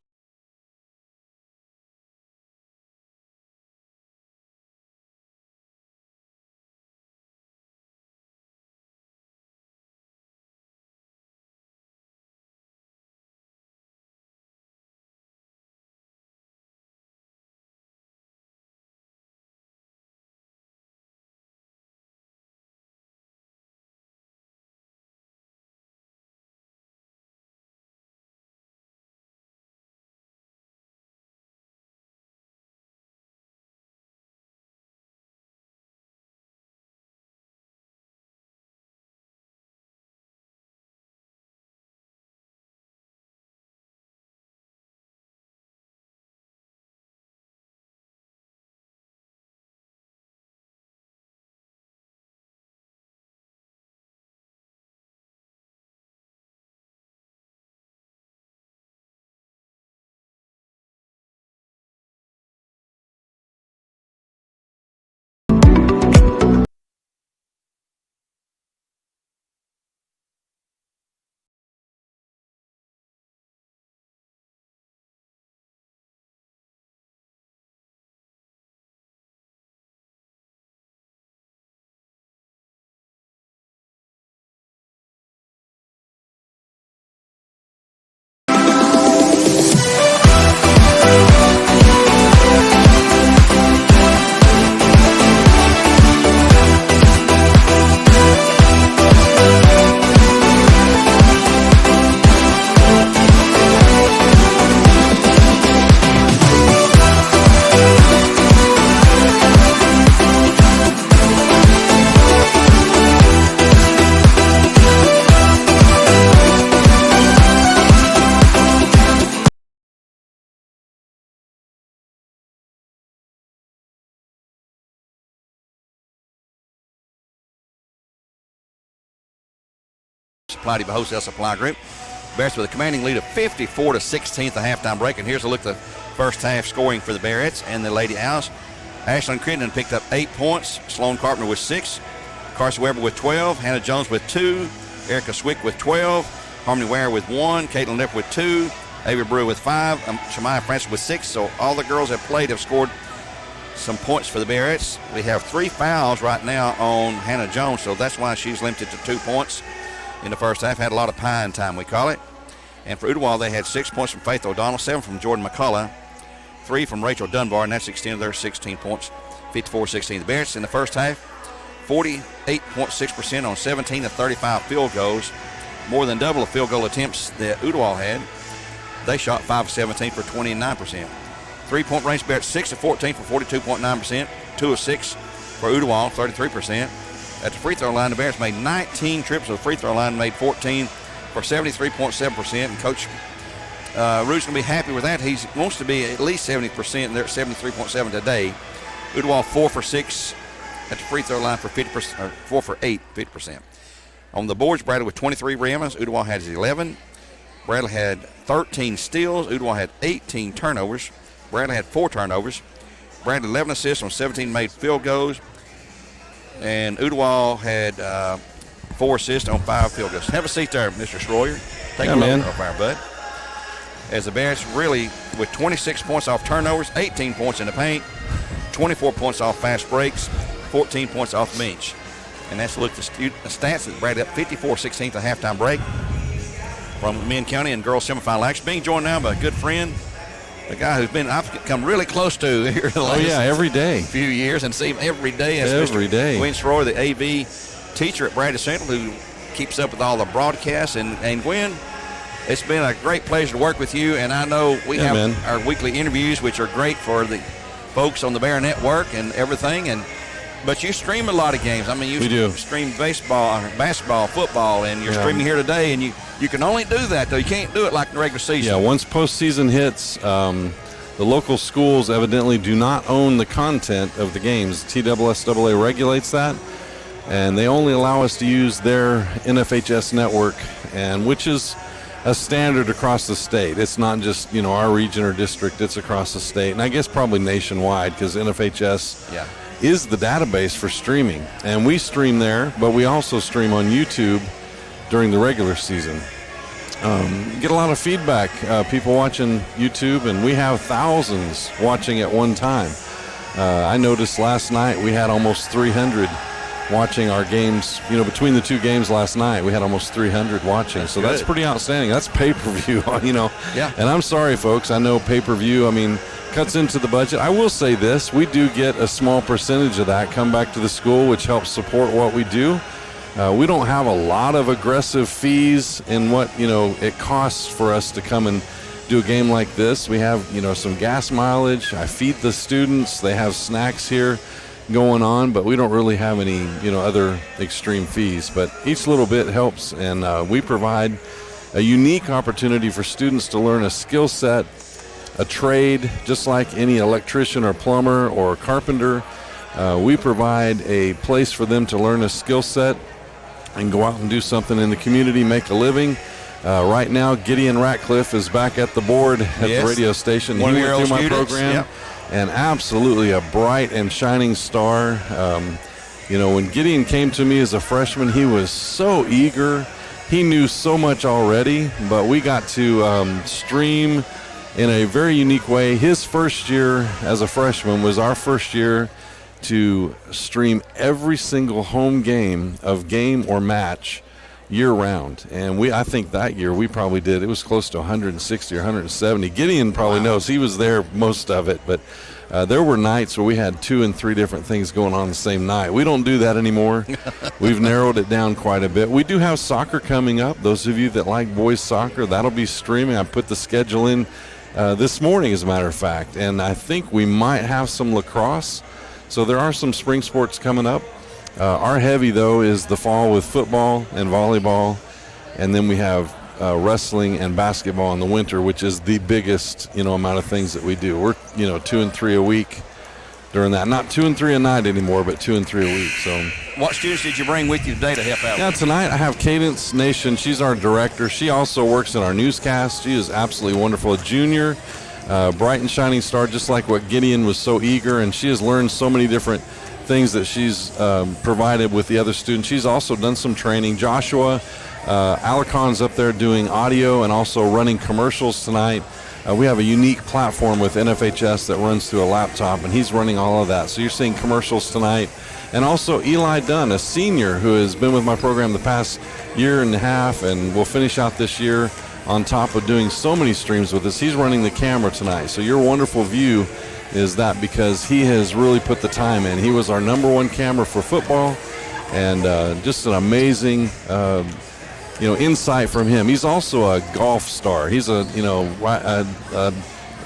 Cloudy by Wholesale Supply Group. Bears with a commanding lead of 54-16 at the halftime break. And here's a look at the first half scoring for the Bearettes and the Lady Owls. Ashlyn Crittenden picked up 8 points. Sloan Carpenter with 6. Carson Weber with 12. Hannah Jones with 2. Erica Swick with 12. Harmony Ware with 1. Caitlin Lipp with 2. Avery Brewer with 5. Shemaya Francis with 6. So all the girls that played have scored some points for the Bearettes. We have 3 fouls right now on Hannah Jones, so that's why she's limited to 2 points in the first half. Had a lot of pine time, we call it. And for Ooltewah, they had 6 points from Faith O'Donnell, 7 from Jordan McCullough, 3 from Rachel Dunbar, and that's extended their 16 points, 54-16. The Bearettes in the first half, 48.6% on 17 of 35 field goals, more than double the field goal attempts that Ooltewah had. They shot 5 of 17 for 29%. 3-point range, Bears 6 of 14 for 42.9%, 2 of 6 for Ooltewah, 33%. At the free throw line, the Bears made 19 trips to the free throw line, made 14 for 73.7%. And Coach Rude's going to be happy with that. He wants to be at least 70%, and they're at 73.7 today. Ooltewah 4 for 6 at the free throw line for 50%, or 4 for 8, 50%. On the boards, Bradley with 23 rims. Ooltewah has 11. Bradley had 13 steals. Ooltewah had 18 turnovers. Bradley had 4 turnovers. Bradley 11 assists on 17 made field goals. And Ooltewah had 4 assists on 5 field goals. Have a seat there, Mr. Schroyer. Take a look off our bud. As the Bears really, with 26 points off turnovers, 18 points in the paint, 24 points off fast breaks, 14 points off bench. And that's look at the stats that Bradley up 54-16 at the halftime break from Men County and girls semifinal action. Being joined now by a good friend, a guy who's I've come really close to here the last every day. few years, and see him every day. As every Mr. day. Gwen Schroyer, the AV teacher at Bradley Central, who keeps up with all the broadcasts. And Gwen, it's been a great pleasure to work with you, and I know we have our weekly interviews, which are great for the folks on the Bear Network and everything. But you stream a lot of games. I mean, you stream baseball, basketball, football, and you're streaming here today, and you can only do that, though. You can't do it like the regular season. Yeah, once postseason hits, the local schools evidently do not own the content of the games. TSSAA regulates that, and they only allow us to use their NFHS network, and which is a standard across the state. It's not just, our region or district. It's across the state, and I guess probably nationwide, because NFHS is the database for streaming. And we stream there, but we also stream on YouTube during the regular season. Get a lot of feedback, people watching YouTube, and we have thousands watching at one time. I noticed last night we had almost 300 watching our games. Between the 2 games last night, we had almost 300 watching. So that's pretty outstanding. That's pay-per-view, Yeah. And I'm sorry, folks. I know pay-per-view, cuts into the budget. I will say this. We do get a small percentage of that come back to the school, which helps support what we do. We don't have a lot of aggressive fees in what, it costs for us to come and do a game like this. We have, some gas mileage. I feed the students. They have snacks here going on, but we don't really have any, other extreme fees. But each little bit helps, and we provide a unique opportunity for students to learn a skill set, a trade, just like any electrician or plumber or carpenter. We provide a place for them to learn a skill set and go out and do something in the community, make a living. Right now, Gideon Ratcliffe is back at the board at the radio station. He went through my program, and absolutely a bright and shining star. When Gideon came to me as a freshman, he was so eager. He knew so much already, but we got to stream in a very unique way. His first year as a freshman was our first year to stream every single home game or match year-round. And I think that year we probably did, it was close to 160 or 170. Gideon probably knows. He was there most of it, but there were nights where we had 2 and 3 different things going on the same night. We don't do that anymore. We've narrowed it down quite a bit. We do have soccer coming up. Those of you that like boys soccer, that'll be streaming. I put the schedule in this morning, as a matter of fact, and I think we might have some lacrosse. So there are some spring sports coming up. Our heavy, though, is the fall with football and volleyball, and then we have wrestling and basketball in the winter, which is the biggest, amount of things that we do. We're, 2 and 3 a week during that. Not 2 and 3 a night anymore, but 2 and 3 a week. So, what students did you bring with you today to help out? Yeah, tonight I have Cadence Nation. She's our director. She also works in our newscast. She is absolutely wonderful. A junior, bright and shining star, just like what Gideon was so eager, and she has learned so many different things that she's provided with the other students. She's also done some training. Joshua Alacon's up there doing audio and also running commercials tonight. We have a unique platform with NFHS that runs through a laptop, and he's running all of that. So you're seeing commercials tonight. And also Eli Dunn, a senior who has been with my program the past year and a half and will finish out this year on top of doing so many streams with us. He's running the camera tonight. So your wonderful view is that because he has really put the time in. He was our #1 camera for football, and just an amazing insight from him. He's also a golf star. He's a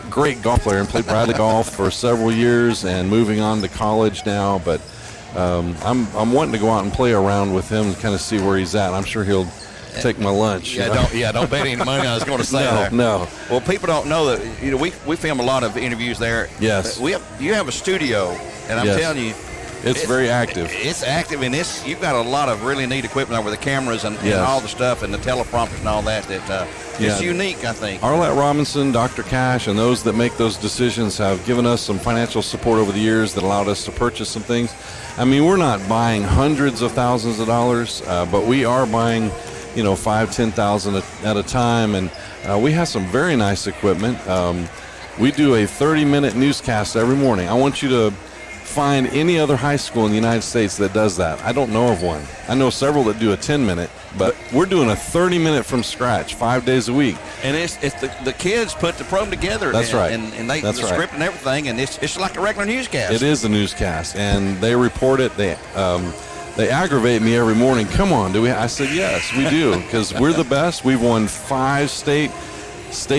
great golf player and played Bradley golf for several years and moving on to college now. But I'm wanting to go out and play around with him and kind of see where he's at. I'm sure he'll take my lunch. Don't bet any money. I was going to say that. No. Well, people don't know that. We film a lot of interviews there. Yes. You have a studio, and I'm telling you. It's very active. It's active, and you've got a lot of really neat equipment over the cameras and all the stuff and the teleprompters and all that. It's unique, I think. Arlette Robinson, Dr. Cash, and those that make those decisions have given us some financial support over the years that allowed us to purchase some things. I mean, we're not buying hundreds of thousands of dollars, but we are buying, $5,000-$10,000 at a time, and we have some very nice equipment. We do a 30-minute newscast every morning. I want you to find any other high school in the United States that does that. I don't know of one. I know several that do a 10-minute, but we're doing a 30-minute from scratch 5 days a week. And it's the kids put the program together. That's right. And they the script and everything, and it's like a regular newscast. It is a newscast, and they report it. They aggravate me every morning. Come on, do we? I said yes, we do, because we're the best. We've won 5 state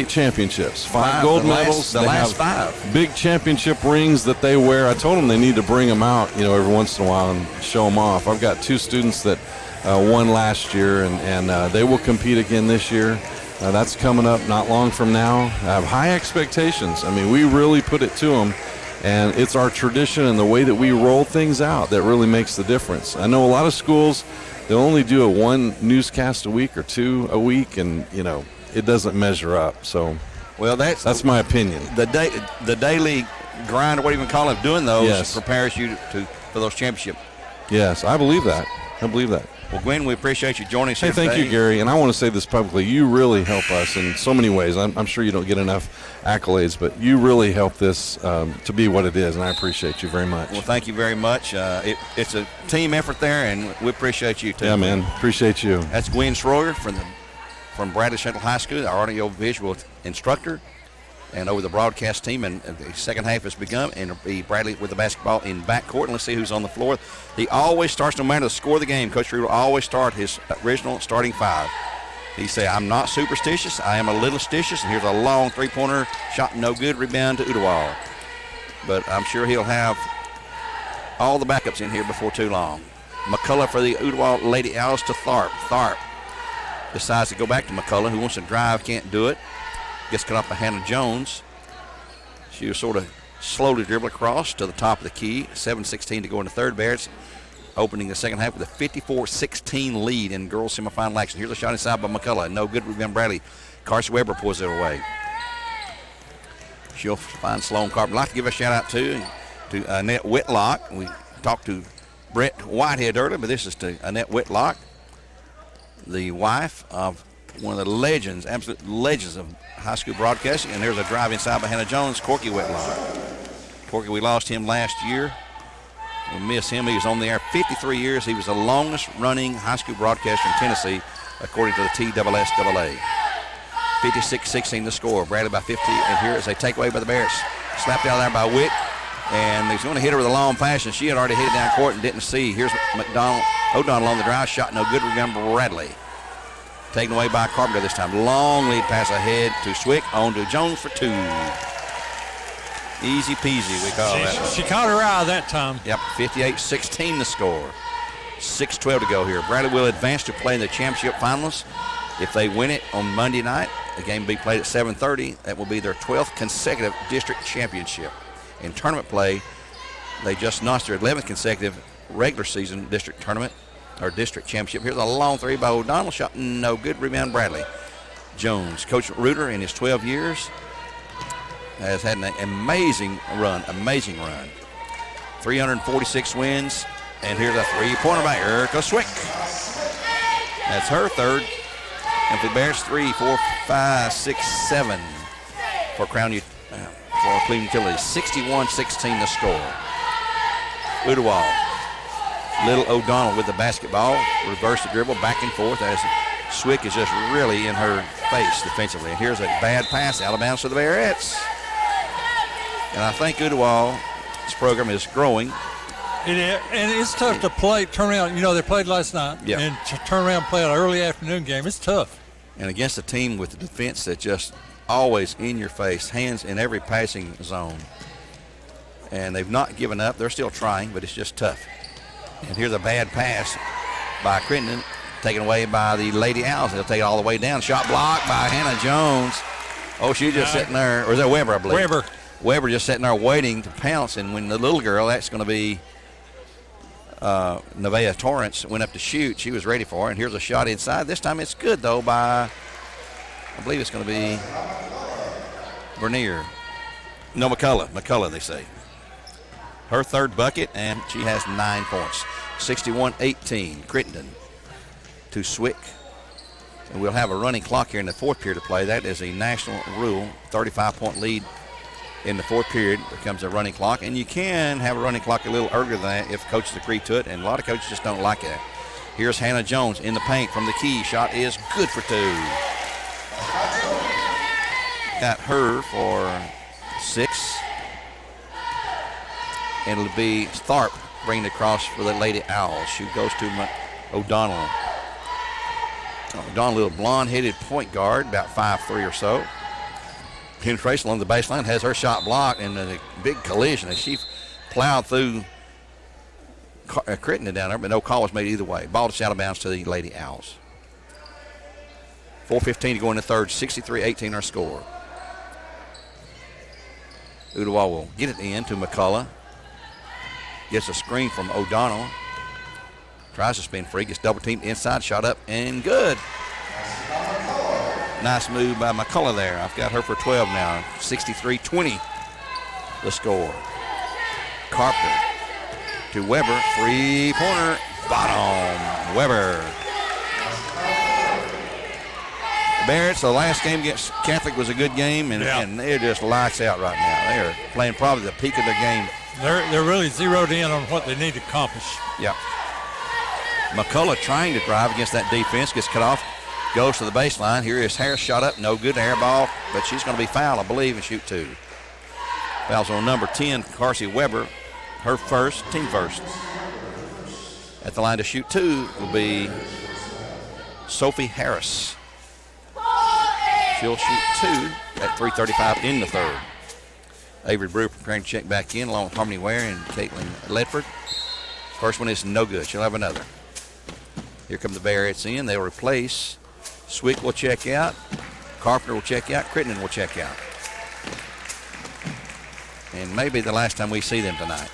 championships, 5 gold medals. The last 5 big championship rings that they wear. I told them they need to bring them out, every once in a while and show them off. I've got 2 students that won last year, and they will compete again this year. That's coming up not long from now. I have high expectations. I mean, we really put it to them, and it's our tradition and the way that we roll things out that really makes the difference. I know a lot of schools, they'll only do 1 newscast a week or 2 a week, and it doesn't measure up. So, well, that's my opinion. The daily grind, or what do you even call it, doing those prepares you for those championships. Yes, I believe that. Well, Gwen, we appreciate you joining us here today. Thank you, Gary. And I want to say this publicly. You really help us in so many ways. I'm sure you don't get enough accolades, but you really help this to be what it is, and I appreciate you very much. Well, thank you very much. It's a team effort there, and we appreciate you, too. Yeah, man. Appreciate you. That's Gwen Schroyer from Bradley Central High School, our audio-visual instructor, and over the broadcast team. And the second half has begun, and it'll be Bradley with the basketball in backcourt. And let's see who's on the floor. He always starts, no matter the score of the game, Coach Reed will always start his original starting 5. He said, I'm not superstitious, I am a little stitious. And here's a long 3-pointer shot, no good, rebound to Ooltewah. But I'm sure he'll have all the backups in here before too long. McCullough for the Ooltewah Lady Owls to Tharp. Tharp decides to go back to McCullough, who wants to drive, can't do it. Gets cut off by Hannah Jones. She was sort of slowly dribble across to the top of the key. 7:16 to go in the third. Barrett's opening the second half with a 54-16 lead in girls semifinal action. Here's a shot inside by McCullough. No good. Rebound Bradley. Carson Weber pulls it away. She'll find Sloan Carpenter. I'd like to give a shout out to Annette Whitlock. We talked to Brett Whitehead earlier, but this is to Annette Whitlock, the wife of one of the legends, absolute legends of high school broadcasting. And there's a drive inside by Hannah Jones, Corky Whitlock. Corky, we lost him last year. We miss him. He was on the air 53 years. He was the longest running high school broadcaster in Tennessee, according to the TSSAA. 56-16 the score. Bradley by 50. And here is a takeaway by the Bears. Slapped out there by Witt. And he's going to hit her with a long pass, and she had already hit it down court and didn't see. Here's O'Donnell on the drive. Shot no good. Remember Bradley. Taken away by Carpenter this time. Long lead pass ahead to Swick. On to Jones for 2. Easy peasy, we call that. She caught her eye that time. Yep, 58-16 the score. 6:12 to go here. Bradley will advance to play in the championship finals. If they win it on Monday night, the game will be played at 7:30. That will be their 12th consecutive district championship. In tournament play, They just notched their 11th consecutive regular season district tournament or district championship. Here's a long three by O'Donnell. Shot no good. Rebound Bradley Jones. Coach Reuter in his 12 years has had an amazing run. 346 wins. And here's a three-pointer by Erica Swick. That's her third. And for the Bears, 3, 4, 5, 6, 7 for Cleveland Utilities. 61-16 the score. Ooltewah. Little O'Donnell with the basketball. Reverse the dribble, back and forth as Swick is just really in her face defensively. And here's a bad pass out of bounds to the Bearettes. And I think Ooltewah's program is growing. And it's tough to play, turn around. You know, they played last night. Yeah. And to turn around and play an early afternoon game, it's tough. And against a team with the defense that's just always in your face, hands in every passing zone. And they've not given up. They're still trying, but it's just tough. And here's a bad pass by Crittenden, taken away by the Lady Owls. They'll take it all the way down. Shot blocked by Hannah Jones. Oh, she's just sitting there. Or is that Weber, I believe? Weber just sitting there waiting to pounce. And when the little girl, that's going to be Nevaeh Torrance, went up to shoot. She was ready for it. And here's a shot inside. This time it's good, though, by, I believe it's going to be Bernier. No, McCullough. McCullough, they say. Her third bucket, and she has 9 points. 61-18, Crittenden to Swick. And we'll have a running clock here in the fourth period to play. That is a national rule. 35-point lead in the fourth period becomes a running clock. And you can have a running clock a little earlier than that if coaches agree to it, and a lot of coaches just don't like it. Here's Hannah Jones in the paint from the key. Shot is good for 2. Got her for 6. And it'll be Tharp bringing it across for the Lady Owls. She goes to O'Donnell. O'Donnell, little blonde-headed point guard, about 5'3" or so. Penetration along the baseline, has her shot blocked, and a big collision as she plowed through Crittenden down there, but no call was made either way. Ball just out of bounds to the Lady Owls. 4:15 to go in the third, 63-18 our score. Ooltewah will get it in to McCullough. Gets a screen from O'Donnell. Tries to spin free, gets double teamed inside, shot up and good. Nice move by McCullough there. I've got her for 12 now. 63-20 the score. Carpenter to Weber. 3-pointer. Bottom. Weber. Barrett, so the last game against Catholic was a good game, and they're just lights out right now. They are playing probably the peak of their game. They're really zeroed in on what they need to accomplish. Yeah. McCullough trying to drive against that defense, gets cut off, goes to the baseline. Here is Harris, shot up, no good, air ball, but she's going to be fouled, I believe, and shoot 2. Fouls on number 10, Carsey Weber, her first, team first. At the line to shoot 2 will be Sophie Harris. She'll shoot 2 at 3:35 in the third. Avery Brewer preparing to check back in along with Harmony Ware and Caitlin Ledford. First one is no good. She'll have another. Here come the Bearettes in. They'll replace. Swick will check out. Carpenter will check out. Crittenden will check out. And maybe the last time we see them tonight.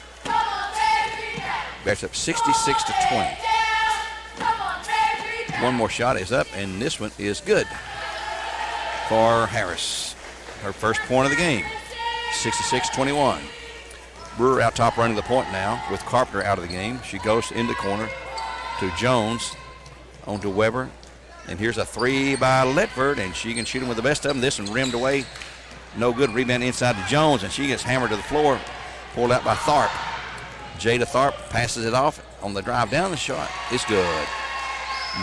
Bears up 66-20. One more shot is up, and this one is good for Harris. Her first point of the game. 66-21. Brewer out top running the point now with Carpenter out of the game. She goes in the corner to Jones, on to Weber. And here's a 3 by Ledford, and she can shoot him with the best of them. This one rimmed away. No good. Rebound inside to Jones, and she gets hammered to the floor. Pulled out by Tharp. Jada Tharp passes it off on the drive down. The shot is good.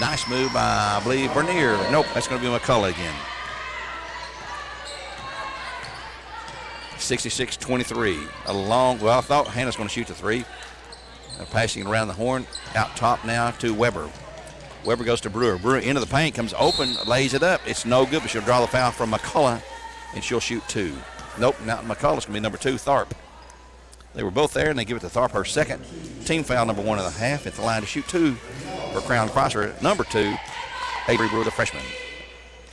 Nice move by, I believe, Bernier. Nope, that's going to be McCullough again. 66-23. I thought Hannah's going to shoot the 3. Passing around the horn. Out top now to Weber. Weber goes to Brewer. Brewer into the paint, comes open, lays it up. It's no good, but she'll draw the foul from McCullough, and she'll shoot 2. Nope, not McCullough's going to be number 2, Tharp. They were both there, and they give it to Tharp, her second. Team foul number 1 of the half. At the line to shoot 2 for Crown Crosser. Number 2, Avery Brewer, the freshman.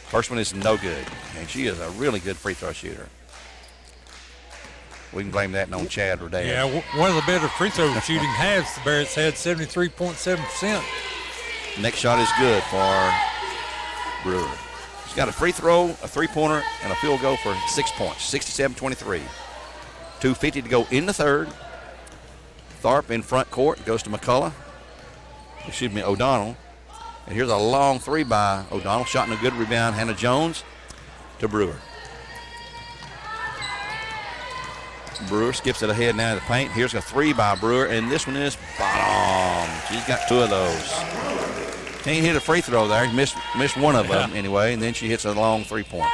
First one is no good, and she is a really good free throw shooter. We can blame that on Chad or Dad. Yeah, one of the better free throw shooting halves the Barretts had, 73.7%. Next shot is good for Brewer. He's got a free throw, a three-pointer, and a field goal for 6 points, 67-23. 2:50 to go in the third. Tharp in front court, goes to O'Donnell. And here's a long three by O'Donnell. Shot and a good rebound. Hannah Jones to Brewer. Brewer skips it ahead now to the paint. Here's a three by Brewer, and this one is bottom. She's got two of those. Can't hit a free throw there. Missed one of them anyway, and then she hits a long three-point.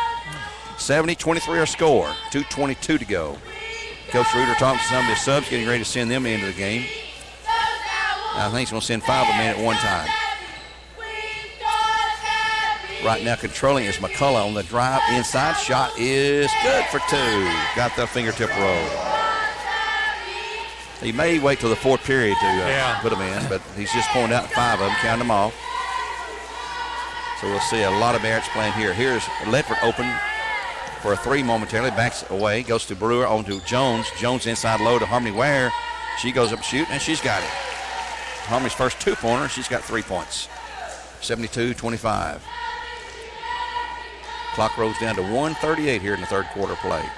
70-23 our score. 2:22 to go. Coach Reuter talking to some of his subs, getting ready to send them into the game. I think he's going to send 5 of them in at one time. Right now controlling is McCullough on the drive. Inside shot is good for 2. Got the fingertip roll. He may wait till the fourth period to put them in, but he's just pointed out 5 of them, counting them off. So we'll see a lot of Barretts playing here. Here's Ledford open for a 3 momentarily. Backs away, goes to Brewer, on to Jones. Jones inside low to Harmony Ware. She goes up to shoot, and she's got it. Harmony's first 2-pointer. She's got 3 points. 72-25. Clock rolls down to 1:38 here in the third quarter play.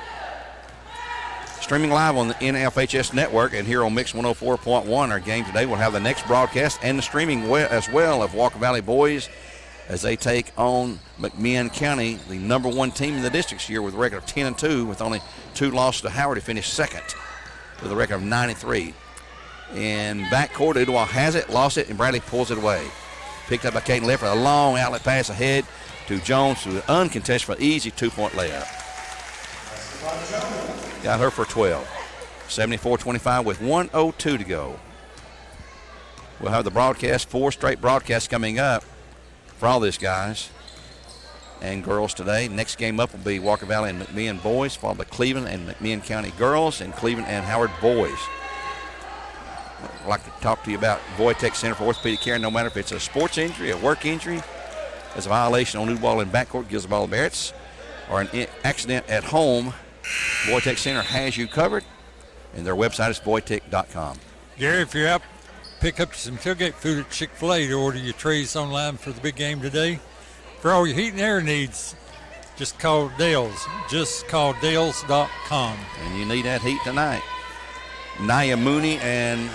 Streaming live on the NFHS network and here on Mix 104.1. Our game today will have the next broadcast and the streaming as well of Walker Valley boys as they take on McMinn County, the number 1 team in the district this year with a record of 10-2 with only 2 losses to Howard to finish second with a record of 93. In backcourt, Ooltewah has it, lost it, and Bradley pulls it away. Picked up by Caden Leffler, a long outlet pass ahead to Jones, to an uncontested for an easy 2-point layup. Got her for 12. 74-25 with 1:02 to go. We'll have the broadcast, 4 straight broadcasts coming up for all these guys and girls today. Next game up will be Walker Valley and McMinn boys, followed by Cleveland and McMinn County girls, and Cleveland and Howard boys. I'd like to talk to you about Voitech Center for Orthopedic Care. No matter if it's a sports injury, a work injury, as a violation on new ball in backcourt, gives the ball to Barretts, or an accident at home, Voitech Center has you covered, and their website is voitech.com. Gary, if you're out, pick up some tailgate food at Chick-fil-A to order your trays online for the big game today. For all your heat and air needs, just call Dale's. Just call Dales.com. And you need that heat tonight. Nia Mooney and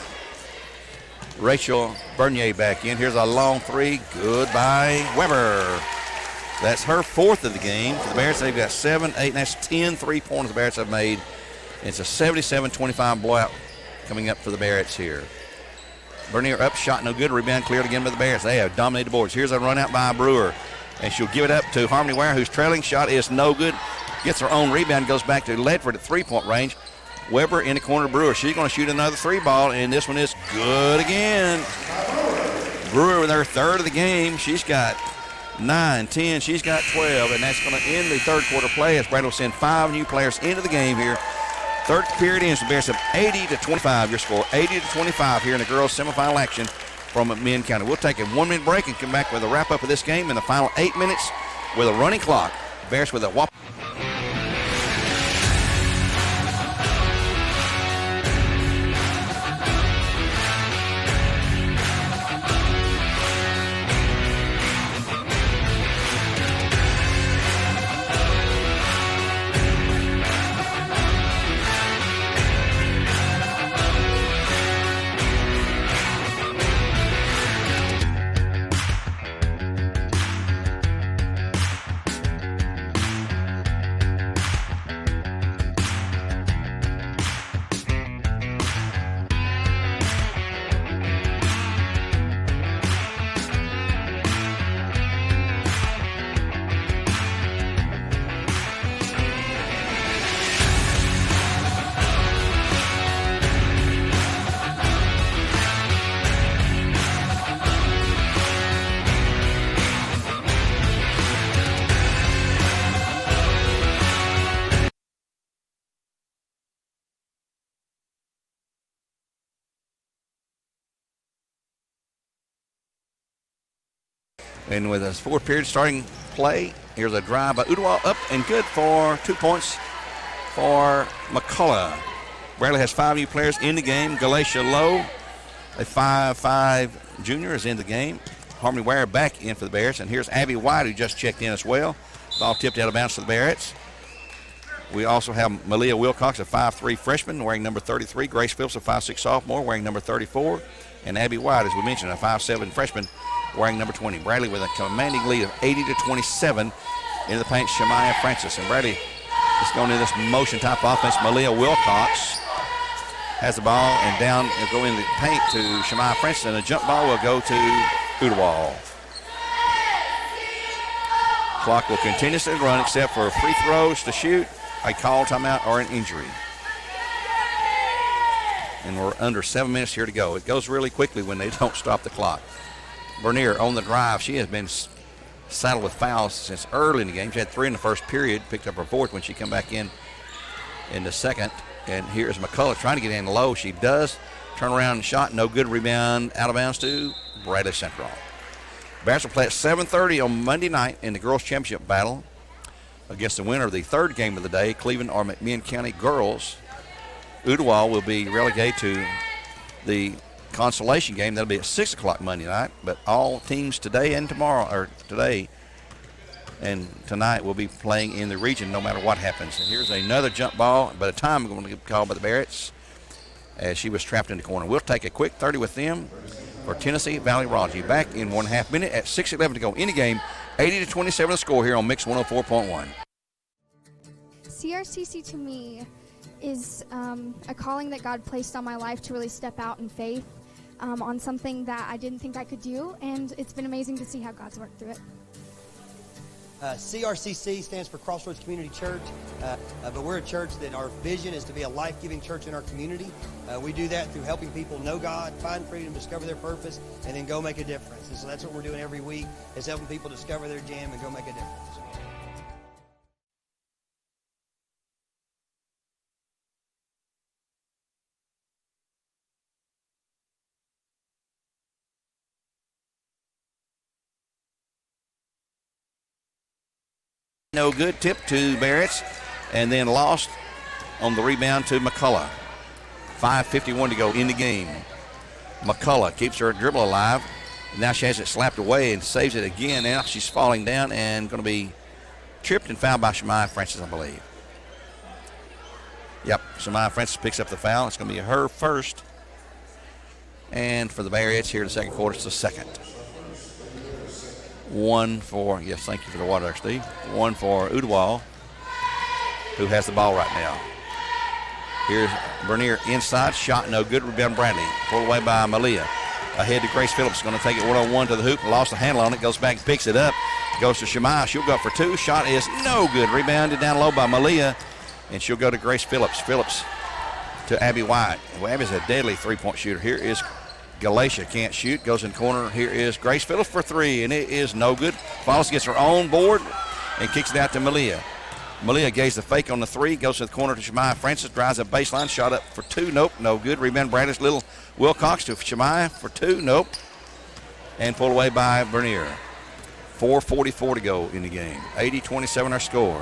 Rachel Bernier back in. Here's a long 3. Good by Weber. That's her 4th of the game. For the Barretts, they've got 7, 8, and that's 10 3-pointers the Barretts have made. It's a 77-25 blowout coming up for the Barretts here. Bernier up, shot no good. Rebound cleared again by the Barretts. They have dominated the boards. Here's a run out by Brewer, and she'll give it up to Harmony Ware, who's trailing. Shot is no good. Gets her own rebound, goes back to Ledford at 3-point range. Weber in the corner of Brewer. She's going to shoot another 3 ball, and this one is good again. Brewer with her 3rd of the game. She's got 9, 10. She's got 12, and that's going to end the third quarter play as Brad will send 5 new players into the game here. Third period ends. The Bears have 80-25. Your score 80-25 here in the girls' semifinal action from McMinn County. We'll take a 1-minute break and come back with a wrap-up of this game in the final 8 minutes with a running clock. Bears with a whopping. And with a 4th period starting play, here's a drive by Ooltewah, up and good for 2 points for McCullough. Bradley has 5 new players in the game. Galatia Lowe, a 5'5" junior, is in the game. Harmony Ware back in for the Barretts. And here's Abby White, who just checked in as well. Ball tipped out of bounds to the Barretts. We also have Malia Wilcox, a 5'3" freshman, wearing number 33. Grace Phillips, a 5'6" sophomore, wearing number 34. And Abby White, as we mentioned, a 5'7" freshman, wearing number 20. Bradley with a commanding lead of 80-27 into the paint. Shemaya Francis. And Bradley is going into this motion type offense. Malia Wilcox has the ball and down and go in the paint to Shemaya Francis, and the jump ball will go to Ooltewah. Clock will continuously run except for free throws to shoot, a call timeout, or an injury. And we're under 7 minutes here to go. It goes really quickly when they don't stop the clock. Bernier on the drive. She has been saddled with fouls since early in the game. She had 3 in the first period, picked up her 4th when she came back in the second. And here's McCullough trying to get in low. She does. Turn around and shot. No good. Rebound out of bounds to Bradley Central. Barretts will play at 7:30 on Monday night in the girls' championship battle against the winner of the 3rd game of the day, Cleveland or McMinn County girls. Ooltewah will be relegated to the consolation game. That'll be at 6 o'clock Monday night. But all teams today and tomorrow, or today and tonight, will be playing in the region no matter what happens. And here's another jump ball. By the time going to get called by the Barretts as she was trapped in the corner. We'll take a quick 30 with them for Tennessee Valley Raji. Back in 1.5 minutes at 6:11 to go in the game. 80-27 the score here on Mix 104.1. CRCC to me is a calling that God placed on my life to really step out in faith on something that I didn't think I could do, and it's been amazing to see how God's worked through it. CRCC stands for Crossroads Community Church, but we're a church that our vision is to be a life-giving church in our community. We do that through helping people know God, find freedom, discover their purpose, and then go make a difference. And so that's what we're doing every week, is helping people discover their jam and go make a difference. No good. Tip to Barretts, and then lost on the rebound to McCullough. 5:51 to go in the game. McCullough keeps her dribble alive. Now she has it slapped away and saves it again. Now she's falling down and going to be tripped and fouled by Shemaya Francis, I believe. Yep, Shemaya Francis picks up the foul. It's going to be her first. And for the Barretts here in the second quarter, it's the second. 1 for, yes, thank you for the water there, Steve. 1 for Ooltewah, who has the ball right now. Here's Bernier inside, shot no good. Rebound Bradley, pulled away by Malia. Ahead to Grace Phillips, going to take it 1-on-1 to the hoop, lost the handle on it, goes back and picks it up. Goes to Shemaya, she'll go up for 2. Shot is no good. Rebounded down low by Malia, and she'll go to Grace Phillips. Phillips to Abby White. Well, Abby's a deadly three-point shooter. Here is Galatia, can't shoot, goes in the corner. Here is Grace Phillips for 3, and it is no good. Follows, gets her own board, and kicks it out to Malia. Malia gets the fake on the 3, goes to the corner to Shemaya Francis, drives a baseline, shot up for 2, nope, no good. Rebound Bradley's little Wilcox to Shemaya for 2, nope. And pulled away by Bernier. 4:44 to go in the game. 80-27 our score.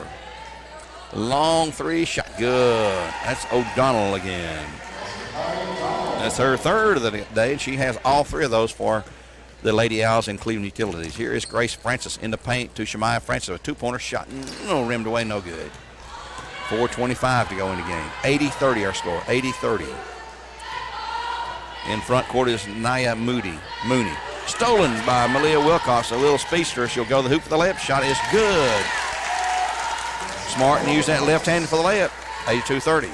Long 3, shot good. That's O'Donnell again. That's her 3rd of the day, and she has all 3 of those for the Lady Owls and Cleveland Utilities. Here is Grace Francis in the paint to Shemaya Francis. A 2-pointer shot, no, rimmed away, no good. 4:25 to go in the game. 80-30 our score, 80-30. In front court is Naya Mooney. Stolen by Malia Wilcox, a little speedster. She'll go to the hoop for the layup. Shot is good. Smart and use that left hand for the layup. 82-30.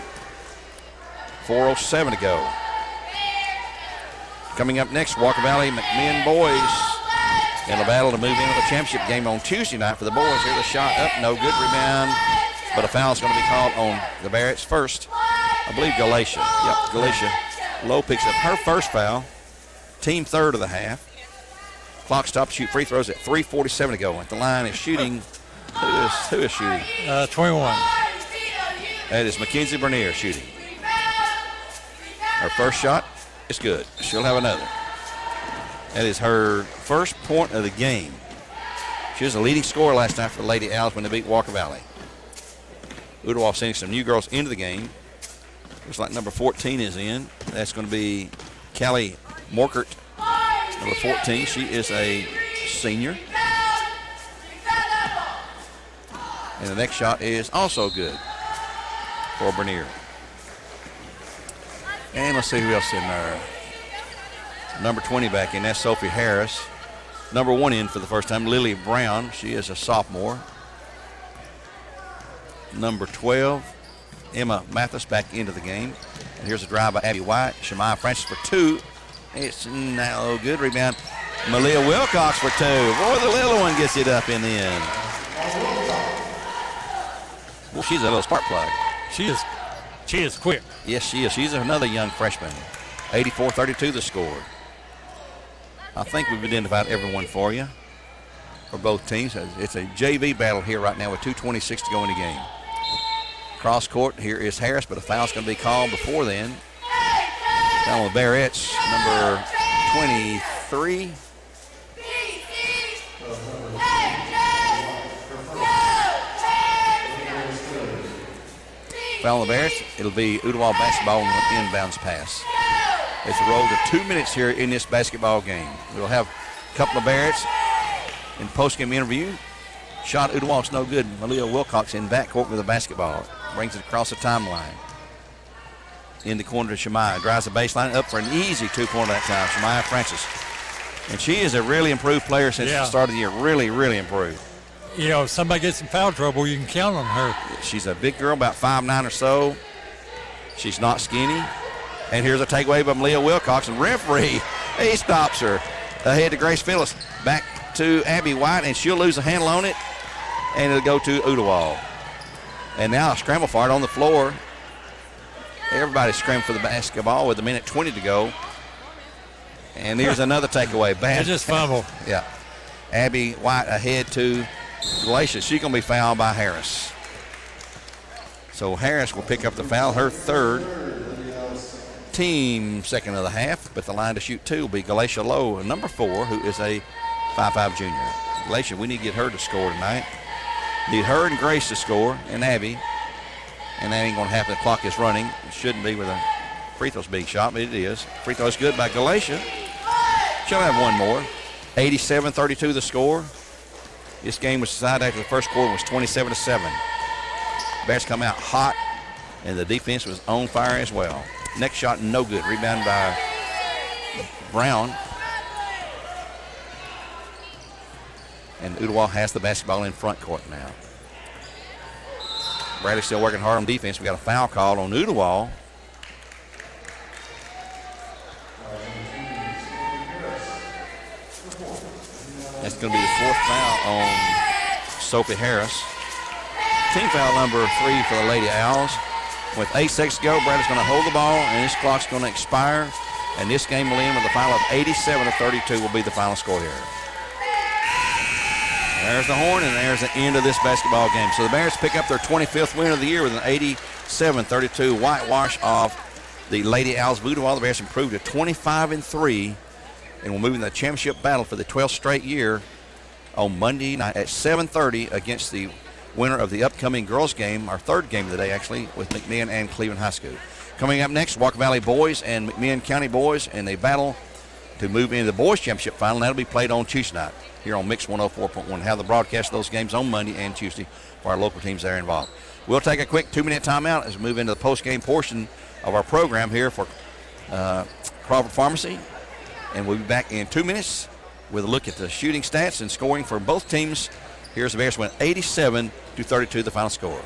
4:07 to go. Coming up next, Walker Valley McMinn boys in a battle to move into the championship game on Tuesday night for the boys. Here's a shot up, no good. Rebound, but a foul is going to be called on the Barretts first. I believe Galatia. Yep, Galatia. Lowe picks up her first foul. Team 3rd of the half. Clock stops, shoot free throws at 3:47 to go. At the line is shooting. Who is shooting? 21. That is Mackenzie Bernier shooting. Her first shot is good. She'll have another. That is her first point of the game. She was the leading scorer last night for the Lady Owls when they beat Walker Valley. Ooltewah sending some new girls into the game. Looks like number 14 is in. That's going to be Callie Morkert, number 14. She is a senior. And the next shot is also good for Bernier. And let's see who else in there. Number 20 back in, that's Sophie Harris. Number 1 in for the first time, Lily Brown. She is a sophomore. Number 12, Emma Mathis back into the game. And here's a drive by Abby White. Shemaya Francis for 2. It's no good. Rebound. Malia Wilcox for 2. Boy, the little one gets it up and in. Well, she's a little spark plug. She is quick. Yes, she is. She's another young freshman. 84-32 the score. I think we've identified everyone for you, for both teams. It's a JV battle here right now with 2:26 to go in the game. Cross court, here is Harris, but a foul's going to be called before then. Down with Barrett's, number 23. Foul on the Barretts. It'll be Ooltewah basketball on the inbounds pass. It's rolled to 2 minutes here in this basketball game. We'll have a couple of Barretts in post-game interview. Shot Ooltewah's no good. Malia Wilcox in backcourt with the basketball. Brings it across the timeline. In the corner to Shemaya. Drives the baseline up for an easy 2-pointer that time. Shemaya Francis. And she is a really improved player since the start of the year. Really, really improved. You know, if somebody gets in foul trouble, you can count on her. She's a big girl, about 5'9" or so. She's not skinny. And here's a takeaway by Malia Wilcox. And referee, he stops her. Ahead to Grace Phillips. Back to Abby White, and she'll lose a handle on it. And it'll go to Ooltewah. And now a scramble for it on the floor. Everybody's scrambling for the basketball with 1:20 to go. And here's another takeaway. They just fumble. Yeah. Abby White ahead to Glacier. She's going to be fouled by Harris. So Harris will pick up the foul, her third. Team second of the half, but the line to shoot 2 will be Galatia Lowe, number 4, who is a 5'5" junior. Galatia, we need to get her to score tonight. Need her and Grace to score, and Abby. And that ain't going to happen. The clock is running. It shouldn't be with a free throw's being shot, but it is. Free throw is good by Galatia. She'll have one more. 87-32 the score. This game was decided after the first quarter was 27-7. Bears come out hot, and the defense was on fire as well. Next shot, no good. Rebound by Brown. And Ooltewah has the basketball in front court now. Bradley's still working hard on defense. We got a foul call on Ooltewah. That's going to be the 4th foul on Sophie Harris. Team foul number 3 for the Lady Owls. With 8 seconds to go, Bradley's going to hold the ball, and this clock's going to expire. And this game will end with a final of 87-32 will be the final score here. There's the horn, and there's the end of this basketball game. So the Bears pick up their 25th win of the year with an 87-32 whitewash off the Lady Owls of Ooltewah. The Bears improved to 25-3, and will move in the championship battle for the 12th straight year on Monday night at 7:30 against the winner of the upcoming girls game, our third game of the day actually, with McMinn and Cleveland High School. Coming up next, Walker Valley boys and McMinn County boys, and they battle to move into the boys championship final. That'll be played on Tuesday night here on Mix 104.1. Have the broadcast of those games on Monday and Tuesday for our local teams that are involved. We'll take a quick 2-minute timeout as we move into the post-game portion of our program here for Crawford Pharmacy. And we'll be back in 2 minutes with a look at the shooting stats and scoring for both teams. Here's the Bears win 87-32, the final score.